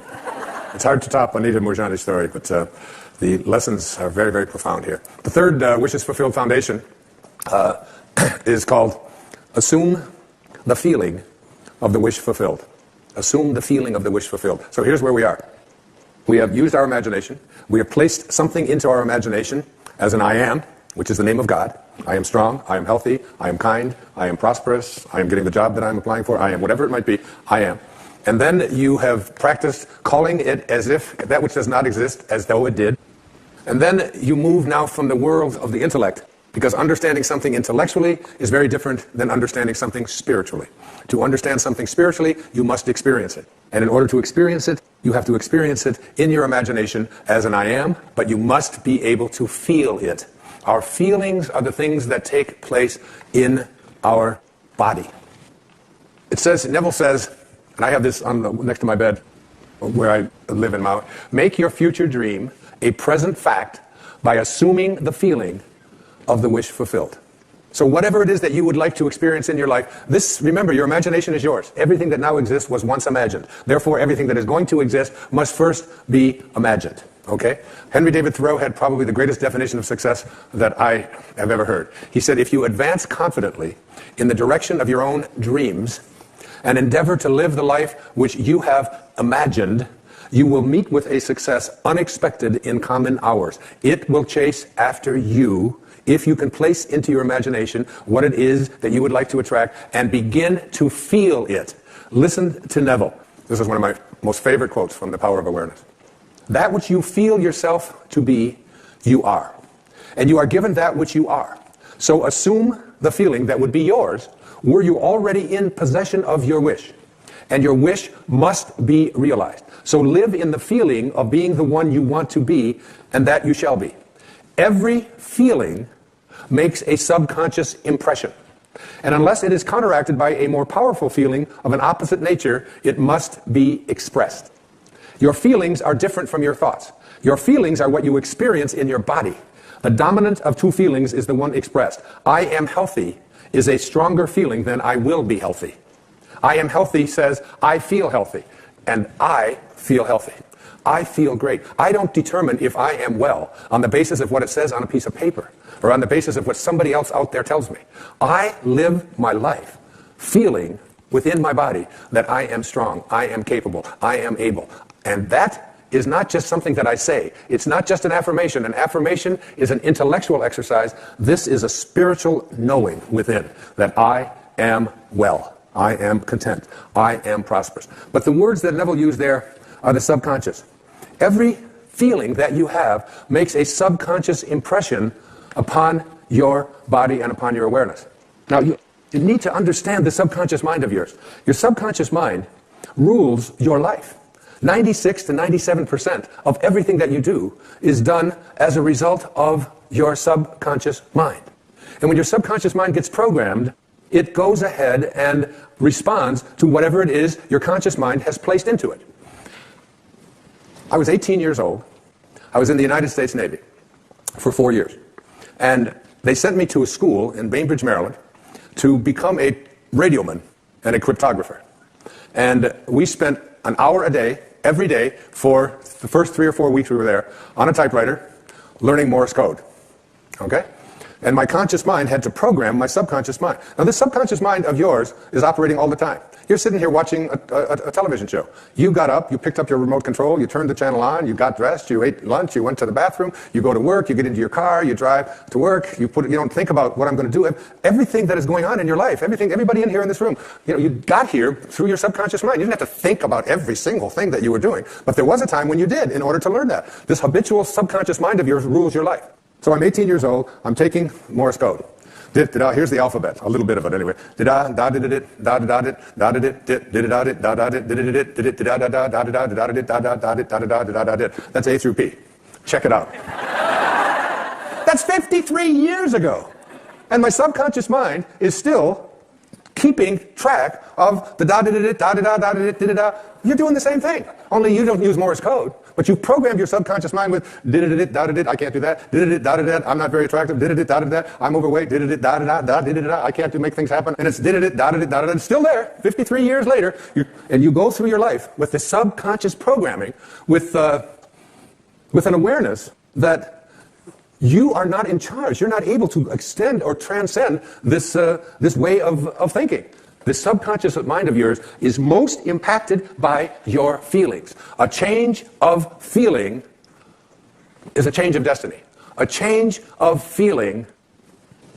It's hard to top Anita Mirjani's story, but the lessons are very, very profound here. The third Wishes Fulfilled Foundation is called Assume the Feeling of the Wish Fulfilled. Assume the feeling of the wish fulfilled. So here's where we are. We have used our imagination. We have placed something into our imagination as an I am, which is the name of God. I am strong. I am healthy. I am kind. I am prosperous. I am getting the job that I'm applying for. I am whatever it might be. I am. And then you have practiced calling it as if that which does not exist as though it did. And then you move now from the world of the intellect, because understanding something intellectually is very different than understanding something spiritually. To understand something spiritually, you must experience it. And in order to experience it, you have to experience it in your imagination as an I am, but you must be able to feel it. Our feelings are the things that take place in our body. It says, Neville says, and I have this next to my bed where I live in Maui, make your future dream a present fact by assuming the feeling of the wish fulfilled. So whatever it is that you would like to experience in your life, remember, your imagination is yours. Everything that now exists was once imagined. Therefore, everything that is going to exist must first be imagined. Okay? Henry David Thoreau had probably the greatest definition of success that I have ever heard. He said, if you advance confidently in the direction of your own dreams and endeavor to live the life which you have imagined, you will meet with a success unexpected in common hours. It will chase after you if you can place into your imagination what it is that you would like to attract and begin to feel it. Listen to Neville. This is one of my most favorite quotes from The Power of Awareness. That which you feel yourself to be, you are. And you are given that which you are. So assume the feeling that would be yours were you already in possession of your wish. And your wish must be realized. So live in the feeling of being the one you want to be, and that you shall be. Every feeling makes a subconscious impression. And unless it is counteracted by a more powerful feeling of an opposite nature, it must be expressed. Your feelings are different from your thoughts. Your feelings are what you experience in your body. The dominant of two feelings is the one expressed. I am healthy is a stronger feeling than I will be healthy. I am healthy says I feel healthy, and I feel healthy. I feel great. I don't determine if I am well on the basis of what it says on a piece of paper or on the basis of what somebody else out there tells me. I live my life feeling within my body that I am strong, I am capable, I am able. And that is not just something that I say. It's not just an affirmation. An affirmation is an intellectual exercise. This is a spiritual knowing within that I am well. I am content. I am prosperous. But the words that Neville used there are the subconscious. Every feeling that you have makes a subconscious impression upon your body and upon your awareness. Now, you need to understand the subconscious mind of yours. Your subconscious mind rules your life. 96 to 97% of everything that you do is done as a result of your subconscious mind. And when your subconscious mind gets programmed, it goes ahead and responds to whatever it is your conscious mind has placed into it. I was 18 years old. I was in the United States Navy for 4 years. And they sent me to a school in Bainbridge, Maryland, to become a radioman and a cryptographer. And we spent an hour a day, every day, for the first 3 or 4 weeks we were there, on a typewriter, learning Morse code. Okay? And my conscious mind had to program my subconscious mind. Now, this subconscious mind of yours is operating all the time. You're sitting here watching a television show. You got up, you picked up your remote control, you turned the channel on, you got dressed, you ate lunch, you went to the bathroom, you go to work, you get into your car, you drive to work, you don't think about what I'm going to do. Everything that is going on in your life, everybody in here in this room, you got here through your subconscious mind. You didn't have to think about every single thing that you were doing. But there was a time when you did in order to learn that. This habitual subconscious mind of yours rules your life. So I'm 18 years old, I'm taking Morse code. Here's the alphabet, a little bit of it anyway. That's A through P. Check it out. That's 53 years ago. And my subconscious mind is still keeping track of the da-da-da-da-da-da-da-da-da-da. You're doing the same thing, only you don't use Morse code. But you programmed your subconscious mind with da-da-da-da-da-da-da, I can't do that, da-da-da-da-da-da, I'm not very attractive, da-da-da-da-da-da, I'm overweight, da-da-da-da-da-da-da-da, I can't make things happen, and it's da-da-da-da-da-da-da, it's still there, 53 years later, and you go through your life with this subconscious programming, with an awareness that you are not in charge. You're not able to extend or transcend this way of thinking. This subconscious mind of yours is most impacted by your feelings. A change of feeling is a change of destiny. A change of feeling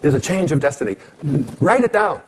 is a change of destiny. Write it down.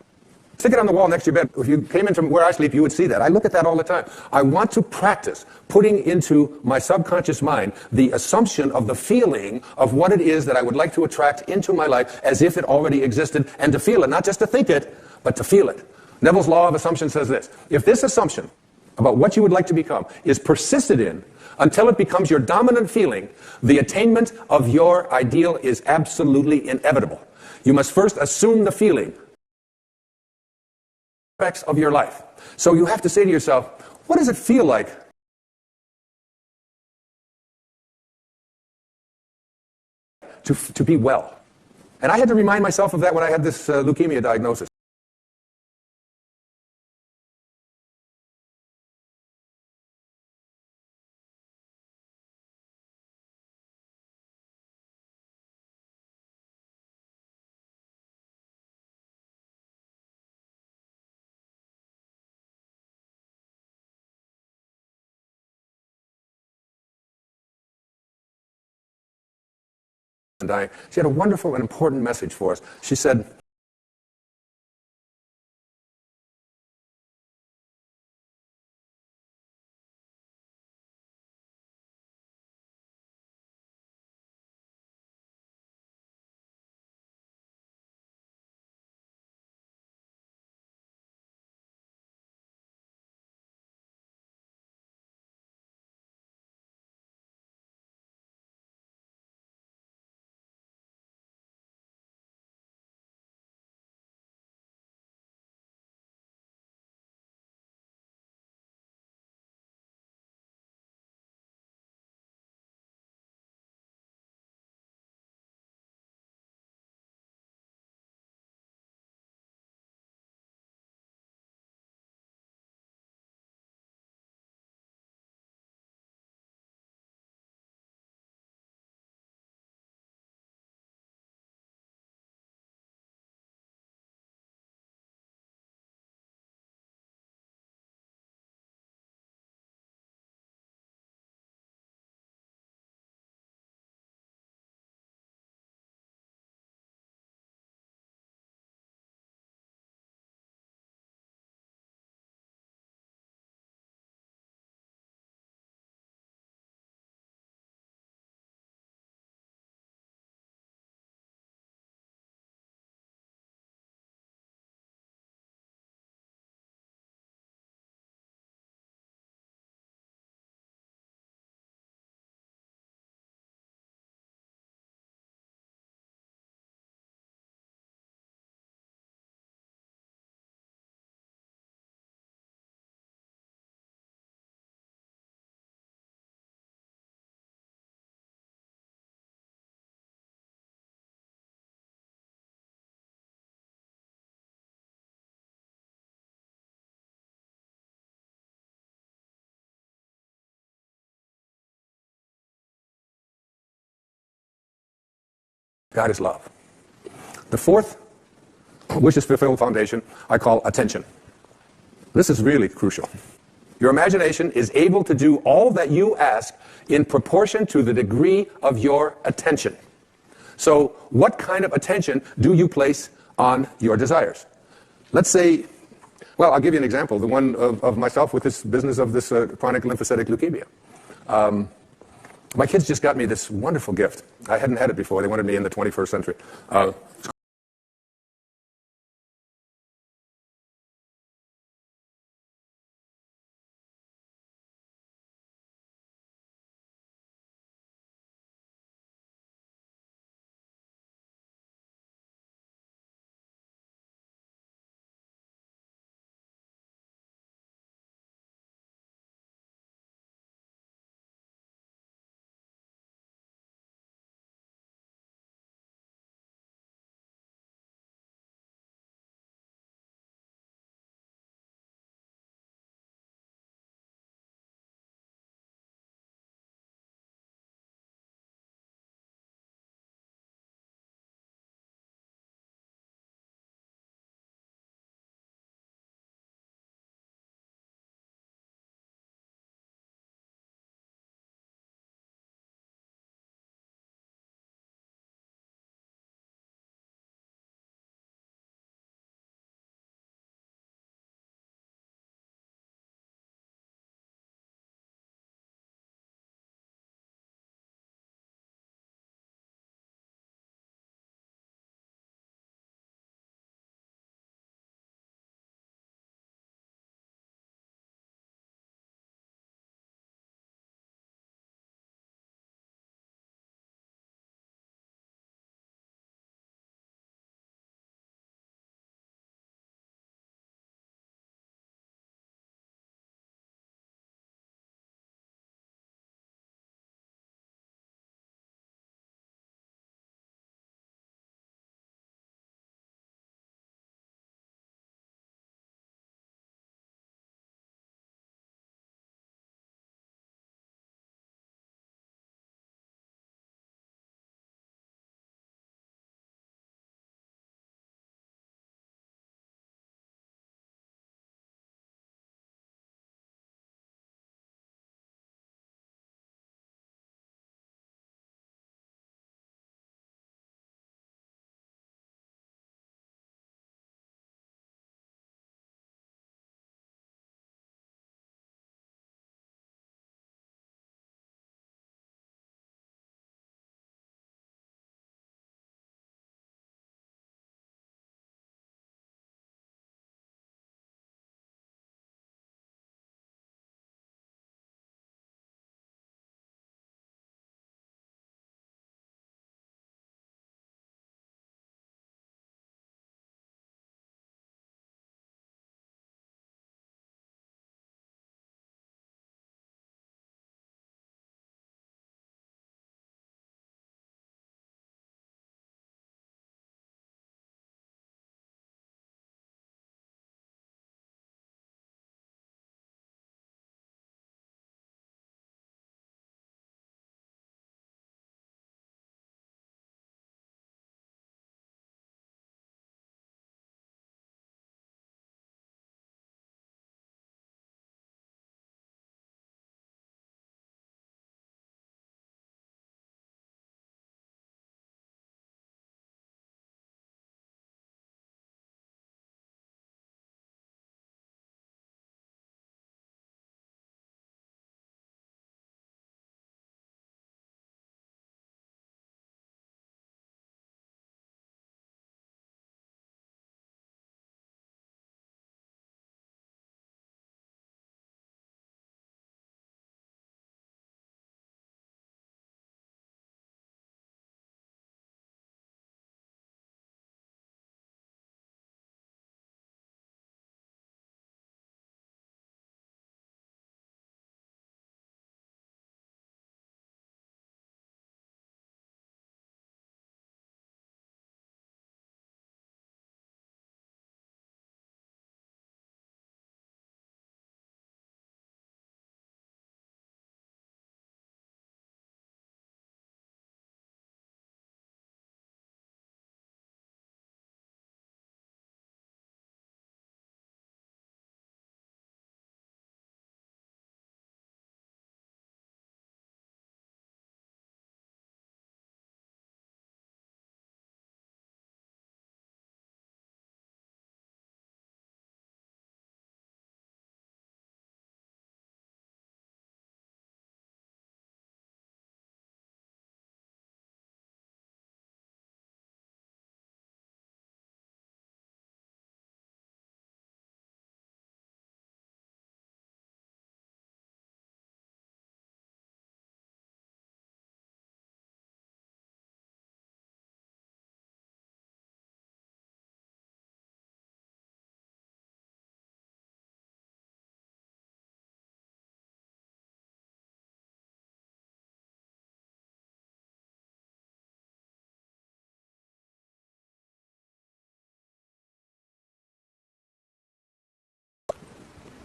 Stick it on the wall next to your bed. If you came in from where I sleep, you would see that. I look at that all the time. I want to practice putting into my subconscious mind the assumption of the feeling of what it is that I would like to attract into my life as if it already existed, and to feel it, not just to think it, but to feel it. Neville's law of assumption says this: if this assumption about what you would like to become is persisted in until it becomes your dominant feeling, the attainment of your ideal is absolutely inevitable. You must first assume the feeling aspects of your life. So you have to say to yourself, what does it feel like to be well? And I had to remind myself of that when I had this leukemia diagnosis. Dying. She had a wonderful and important message for us. She said, God is love. The fourth wishes fulfilled foundation I call attention. This is really crucial. Your imagination is able to do all that you ask in proportion to the degree of your attention. So what kind of attention do you place on your desires? Let's say, well, I'll give you an example, the one of myself with this business of this chronic lymphocytic leukemia. My kids just got me this wonderful gift. I hadn't had it before. They wanted me in the 21st century.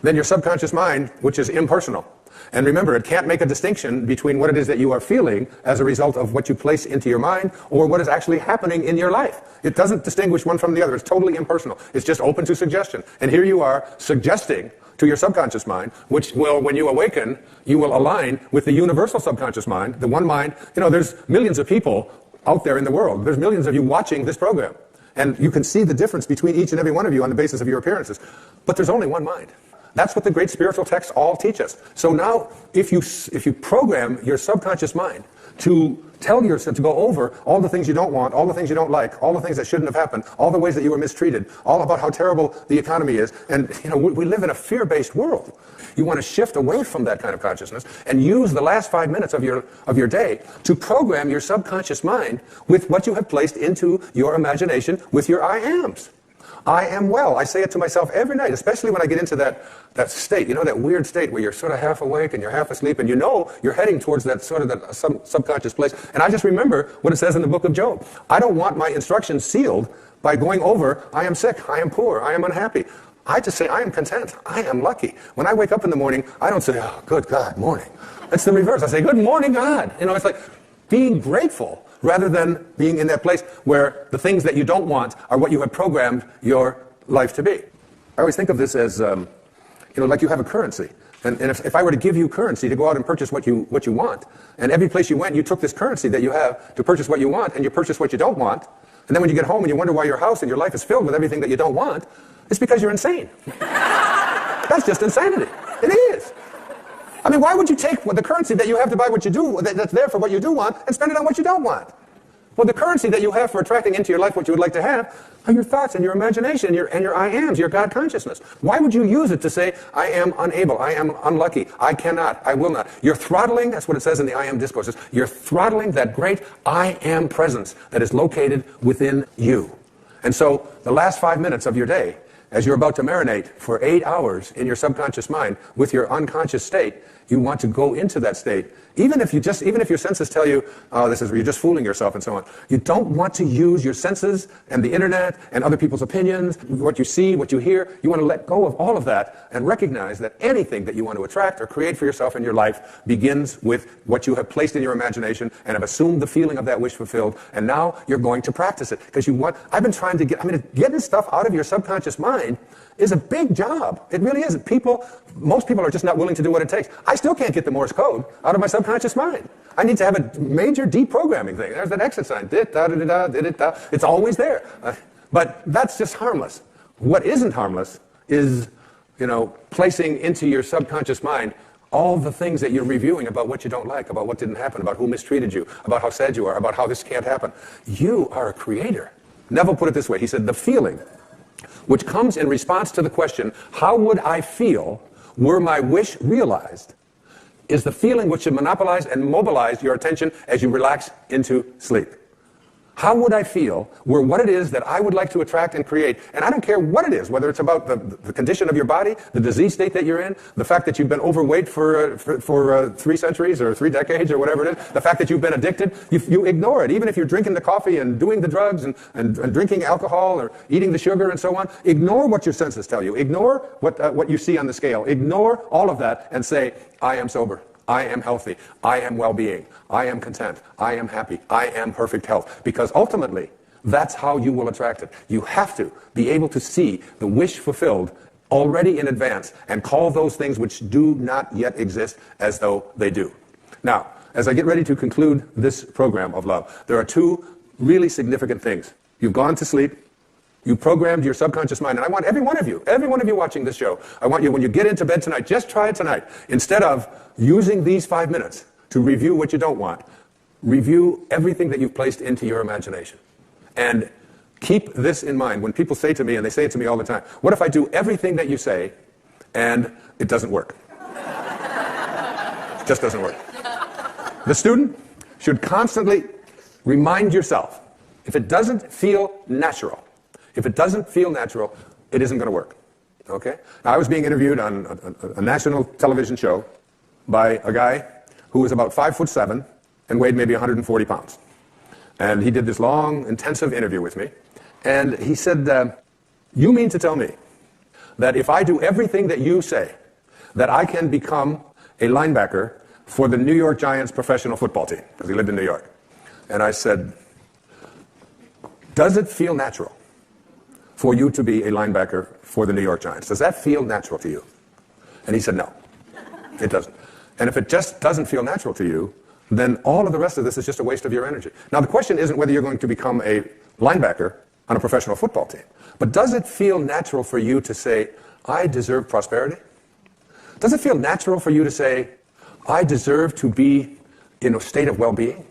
then your subconscious mind, which is impersonal. And remember, it can't make a distinction between what it is that you are feeling as a result of what you place into your mind or what is actually happening in your life. It doesn't distinguish one from the other. It's totally impersonal. It's just open to suggestion. And here you are suggesting to your subconscious mind, which will, when you awaken, you will align with the universal subconscious mind, the one mind. There's millions of people out there in the world. There's millions of you watching this program. And you can see the difference between each and every one of you on the basis of your appearances. But there's only one mind. That's what the great spiritual texts all teach us. So now, if you program your subconscious mind to tell yourself to go over all the things you don't want, all the things you don't like, all the things that shouldn't have happened, all the ways that you were mistreated, all about how terrible the economy is, and we live in a fear-based world. You want to shift away from that kind of consciousness and use the last 5 minutes of your day to program your subconscious mind with what you have placed into your imagination with your I ams. I am well. I say it to myself every night, especially when I get into that state, that weird state where you're sort of half awake and you're half asleep and you're heading towards that sort of that subconscious place. And I just remember what it says in the book of Job. I don't want my instructions sealed by going over, I am sick, I am poor, I am unhappy. I just say, I am content, I am lucky. When I wake up in the morning, I don't say, oh, good God, morning. It's the reverse. I say, good morning, God. It's like being grateful, rather than being in that place where the things that you don't want are what you have programmed your life to be. I always think of this as, like you have a currency. And if I were to give you currency to go out and purchase what you want, and every place you went, you took this currency that you have to purchase what you want, and you purchase what you don't want, and then when you get home and you wonder why your house and your life is filled with everything that you don't want, it's because you're insane. That's just insanity. It is. I mean, why would you take the currency that you have to buy what you do, that's there for what you do want, and spend it on what you don't want? Well, the currency that you have for attracting into your life what you would like to have are your thoughts and your imagination and your I ams, your God consciousness. Why would you use it to say, I am unable, I am unlucky, I cannot, I will not? You're throttling, that's what it says in the I am discourses, you're throttling that great I am presence that is located within you. And so the last 5 minutes of your day, as you're about to marinate for 8 hours in your subconscious mind with your unconscious state, you want to go into that state. Even if your senses tell you, oh, you're just fooling yourself and so on. You don't want to use your senses and the internet and other people's opinions, what you see, what you hear. You want to let go of all of that and recognize that anything that you want to attract or create for yourself in your life begins with what you have placed in your imagination and have assumed the feeling of that wish fulfilled. And now you're going to practice it. Because getting stuff out of your subconscious mind is a big job. It really is. Most people are just not willing to do what it takes. I still can't get the Morse code out of my subconscious mind. I need to have a major deprogramming thing. There's that exit sign. It's always there. But that's just harmless. What isn't harmless is, placing into your subconscious mind all the things that you're reviewing about what you don't like, about what didn't happen, about who mistreated you, about how sad you are, about how this can't happen. You are a creator. Neville put it this way. He said, the feeling which comes in response to the question, how would I feel were my wish realized, is the feeling which should monopolize and mobilize your attention as you relax into sleep. How would I feel were what it is that I would like to attract and create, and I don't care what it is, whether it's about the condition of your body, the disease state that you're in, the fact that you've been overweight for 3 centuries or 3 decades or whatever it is, the fact that you've been addicted, you ignore it. Even if you're drinking the coffee and doing the drugs and drinking alcohol or eating the sugar and so on, ignore what your senses tell you. Ignore what you see on the scale. Ignore all of that and say, I am sober. I am healthy. I am well-being. I am content. I am happy. I am perfect health. Because ultimately, that's how you will attract it. You have to be able to see the wish fulfilled already in advance and call those things which do not yet exist as though they do. Now, as I get ready to conclude this program of love, there are 2 really significant things. You've gone to sleep. You programmed your subconscious mind, and I want every one of you watching this show, I want you, when you get into bed tonight, just try it tonight. Instead of using these 5 minutes to review what you don't want, review everything that you've placed into your imagination. And keep this in mind. When people say to me, and they say it to me all the time, what if I do everything that you say and it doesn't work? It just doesn't work. The student should constantly remind yourself, if it doesn't feel natural, it isn't going to work. Okay? Now, I was being interviewed on a national television show by a guy who was about 5'7" and weighed maybe 140 pounds. And he did this long, intensive interview with me. And he said, you mean to tell me that if I do everything that you say, that I can become a linebacker for the New York Giants professional football team, because he lived in New York. And I said, does it feel natural for you to be a linebacker for the New York Giants? Does that feel natural to you? And he said, no, it doesn't. And if it just doesn't feel natural to you, then all of the rest of this is just a waste of your energy. Now, the question isn't whether you're going to become a linebacker on a professional football team, but does it feel natural for you to say, I deserve prosperity? Does it feel natural for you to say, I deserve to be in a state of well-being?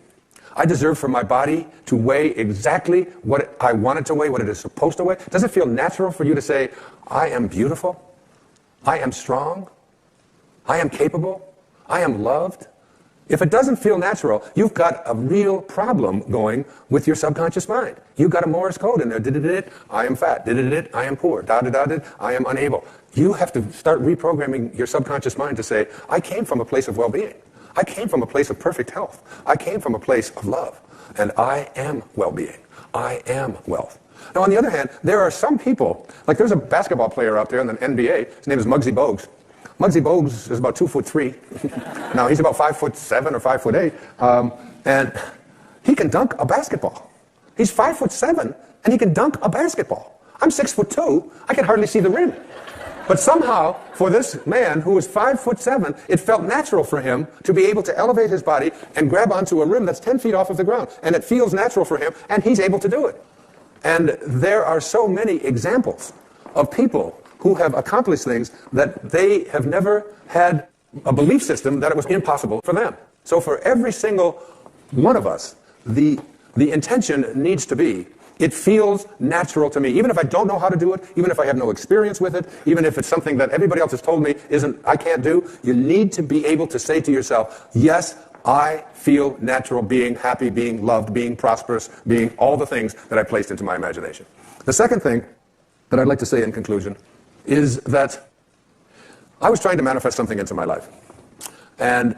I deserve for my body to weigh exactly what I want it to weigh, what it is supposed to weigh? Does it feel natural for you to say, I am beautiful, I am strong, I am capable, I am loved? If it doesn't feel natural, you've got a real problem going with your subconscious mind. You've got a Morse code in there. Did I am fat. Did I am poor. I am unable. You have to start reprogramming your subconscious mind to say, I came from a place of well-being. I came from a place of perfect health. I came from a place of love. And I am well-being. I am wealth. Now, on the other hand, there are some people, like there's a basketball player out there in the NBA. His name is Muggsy Bogues. Muggsy Bogues is about 2'3". Now, he's about 5'7" or 5'8", and he can dunk a basketball. He's 5'7", and he can dunk a basketball. I'm 6'2". I can hardly see the rim. But somehow, for this man who was 5'7", it felt natural for him to be able to elevate his body and grab onto a rim that's 10 feet off of the ground. And it feels natural for him, and he's able to do it. And there are so many examples of people who have accomplished things that they have never had a belief system that it was impossible for them. So for every single one of us, the intention needs to be, it feels natural to me. Even if I don't know how to do it, even if I have no experience with it, even if it's something that everybody else has told me I can't do, you need to be able to say to yourself, yes, I feel natural being happy, being loved, being prosperous, being all the things that I placed into my imagination. The second thing that I'd like to say in conclusion is that I was trying to manifest something into my life. And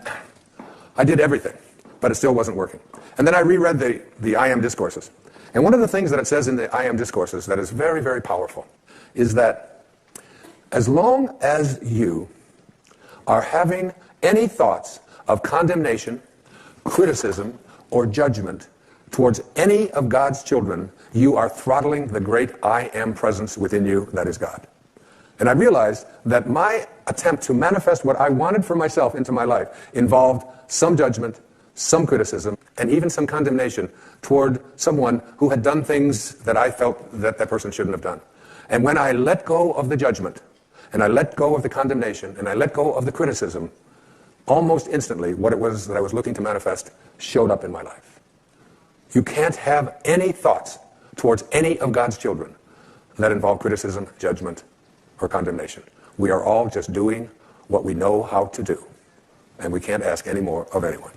I did everything, but it still wasn't working. And then I reread the I Am discourses. And one of the things that it says in the I Am discourses that is very, very powerful is that as long as you are having any thoughts of condemnation, criticism, or judgment towards any of God's children, you are throttling the great I Am presence within you that is God. And I realized that my attempt to manifest what I wanted for myself into my life involved some judgment, some criticism, and even some condemnation toward someone who had done things that I felt that person shouldn't have done. And when I let go of the judgment, and I let go of the condemnation, and I let go of the criticism, almost instantly what it was that I was looking to manifest showed up in my life. You can't have any thoughts towards any of God's children that involve criticism, judgment, or condemnation. We are all just doing what we know how to do, and we can't ask any more of anyone.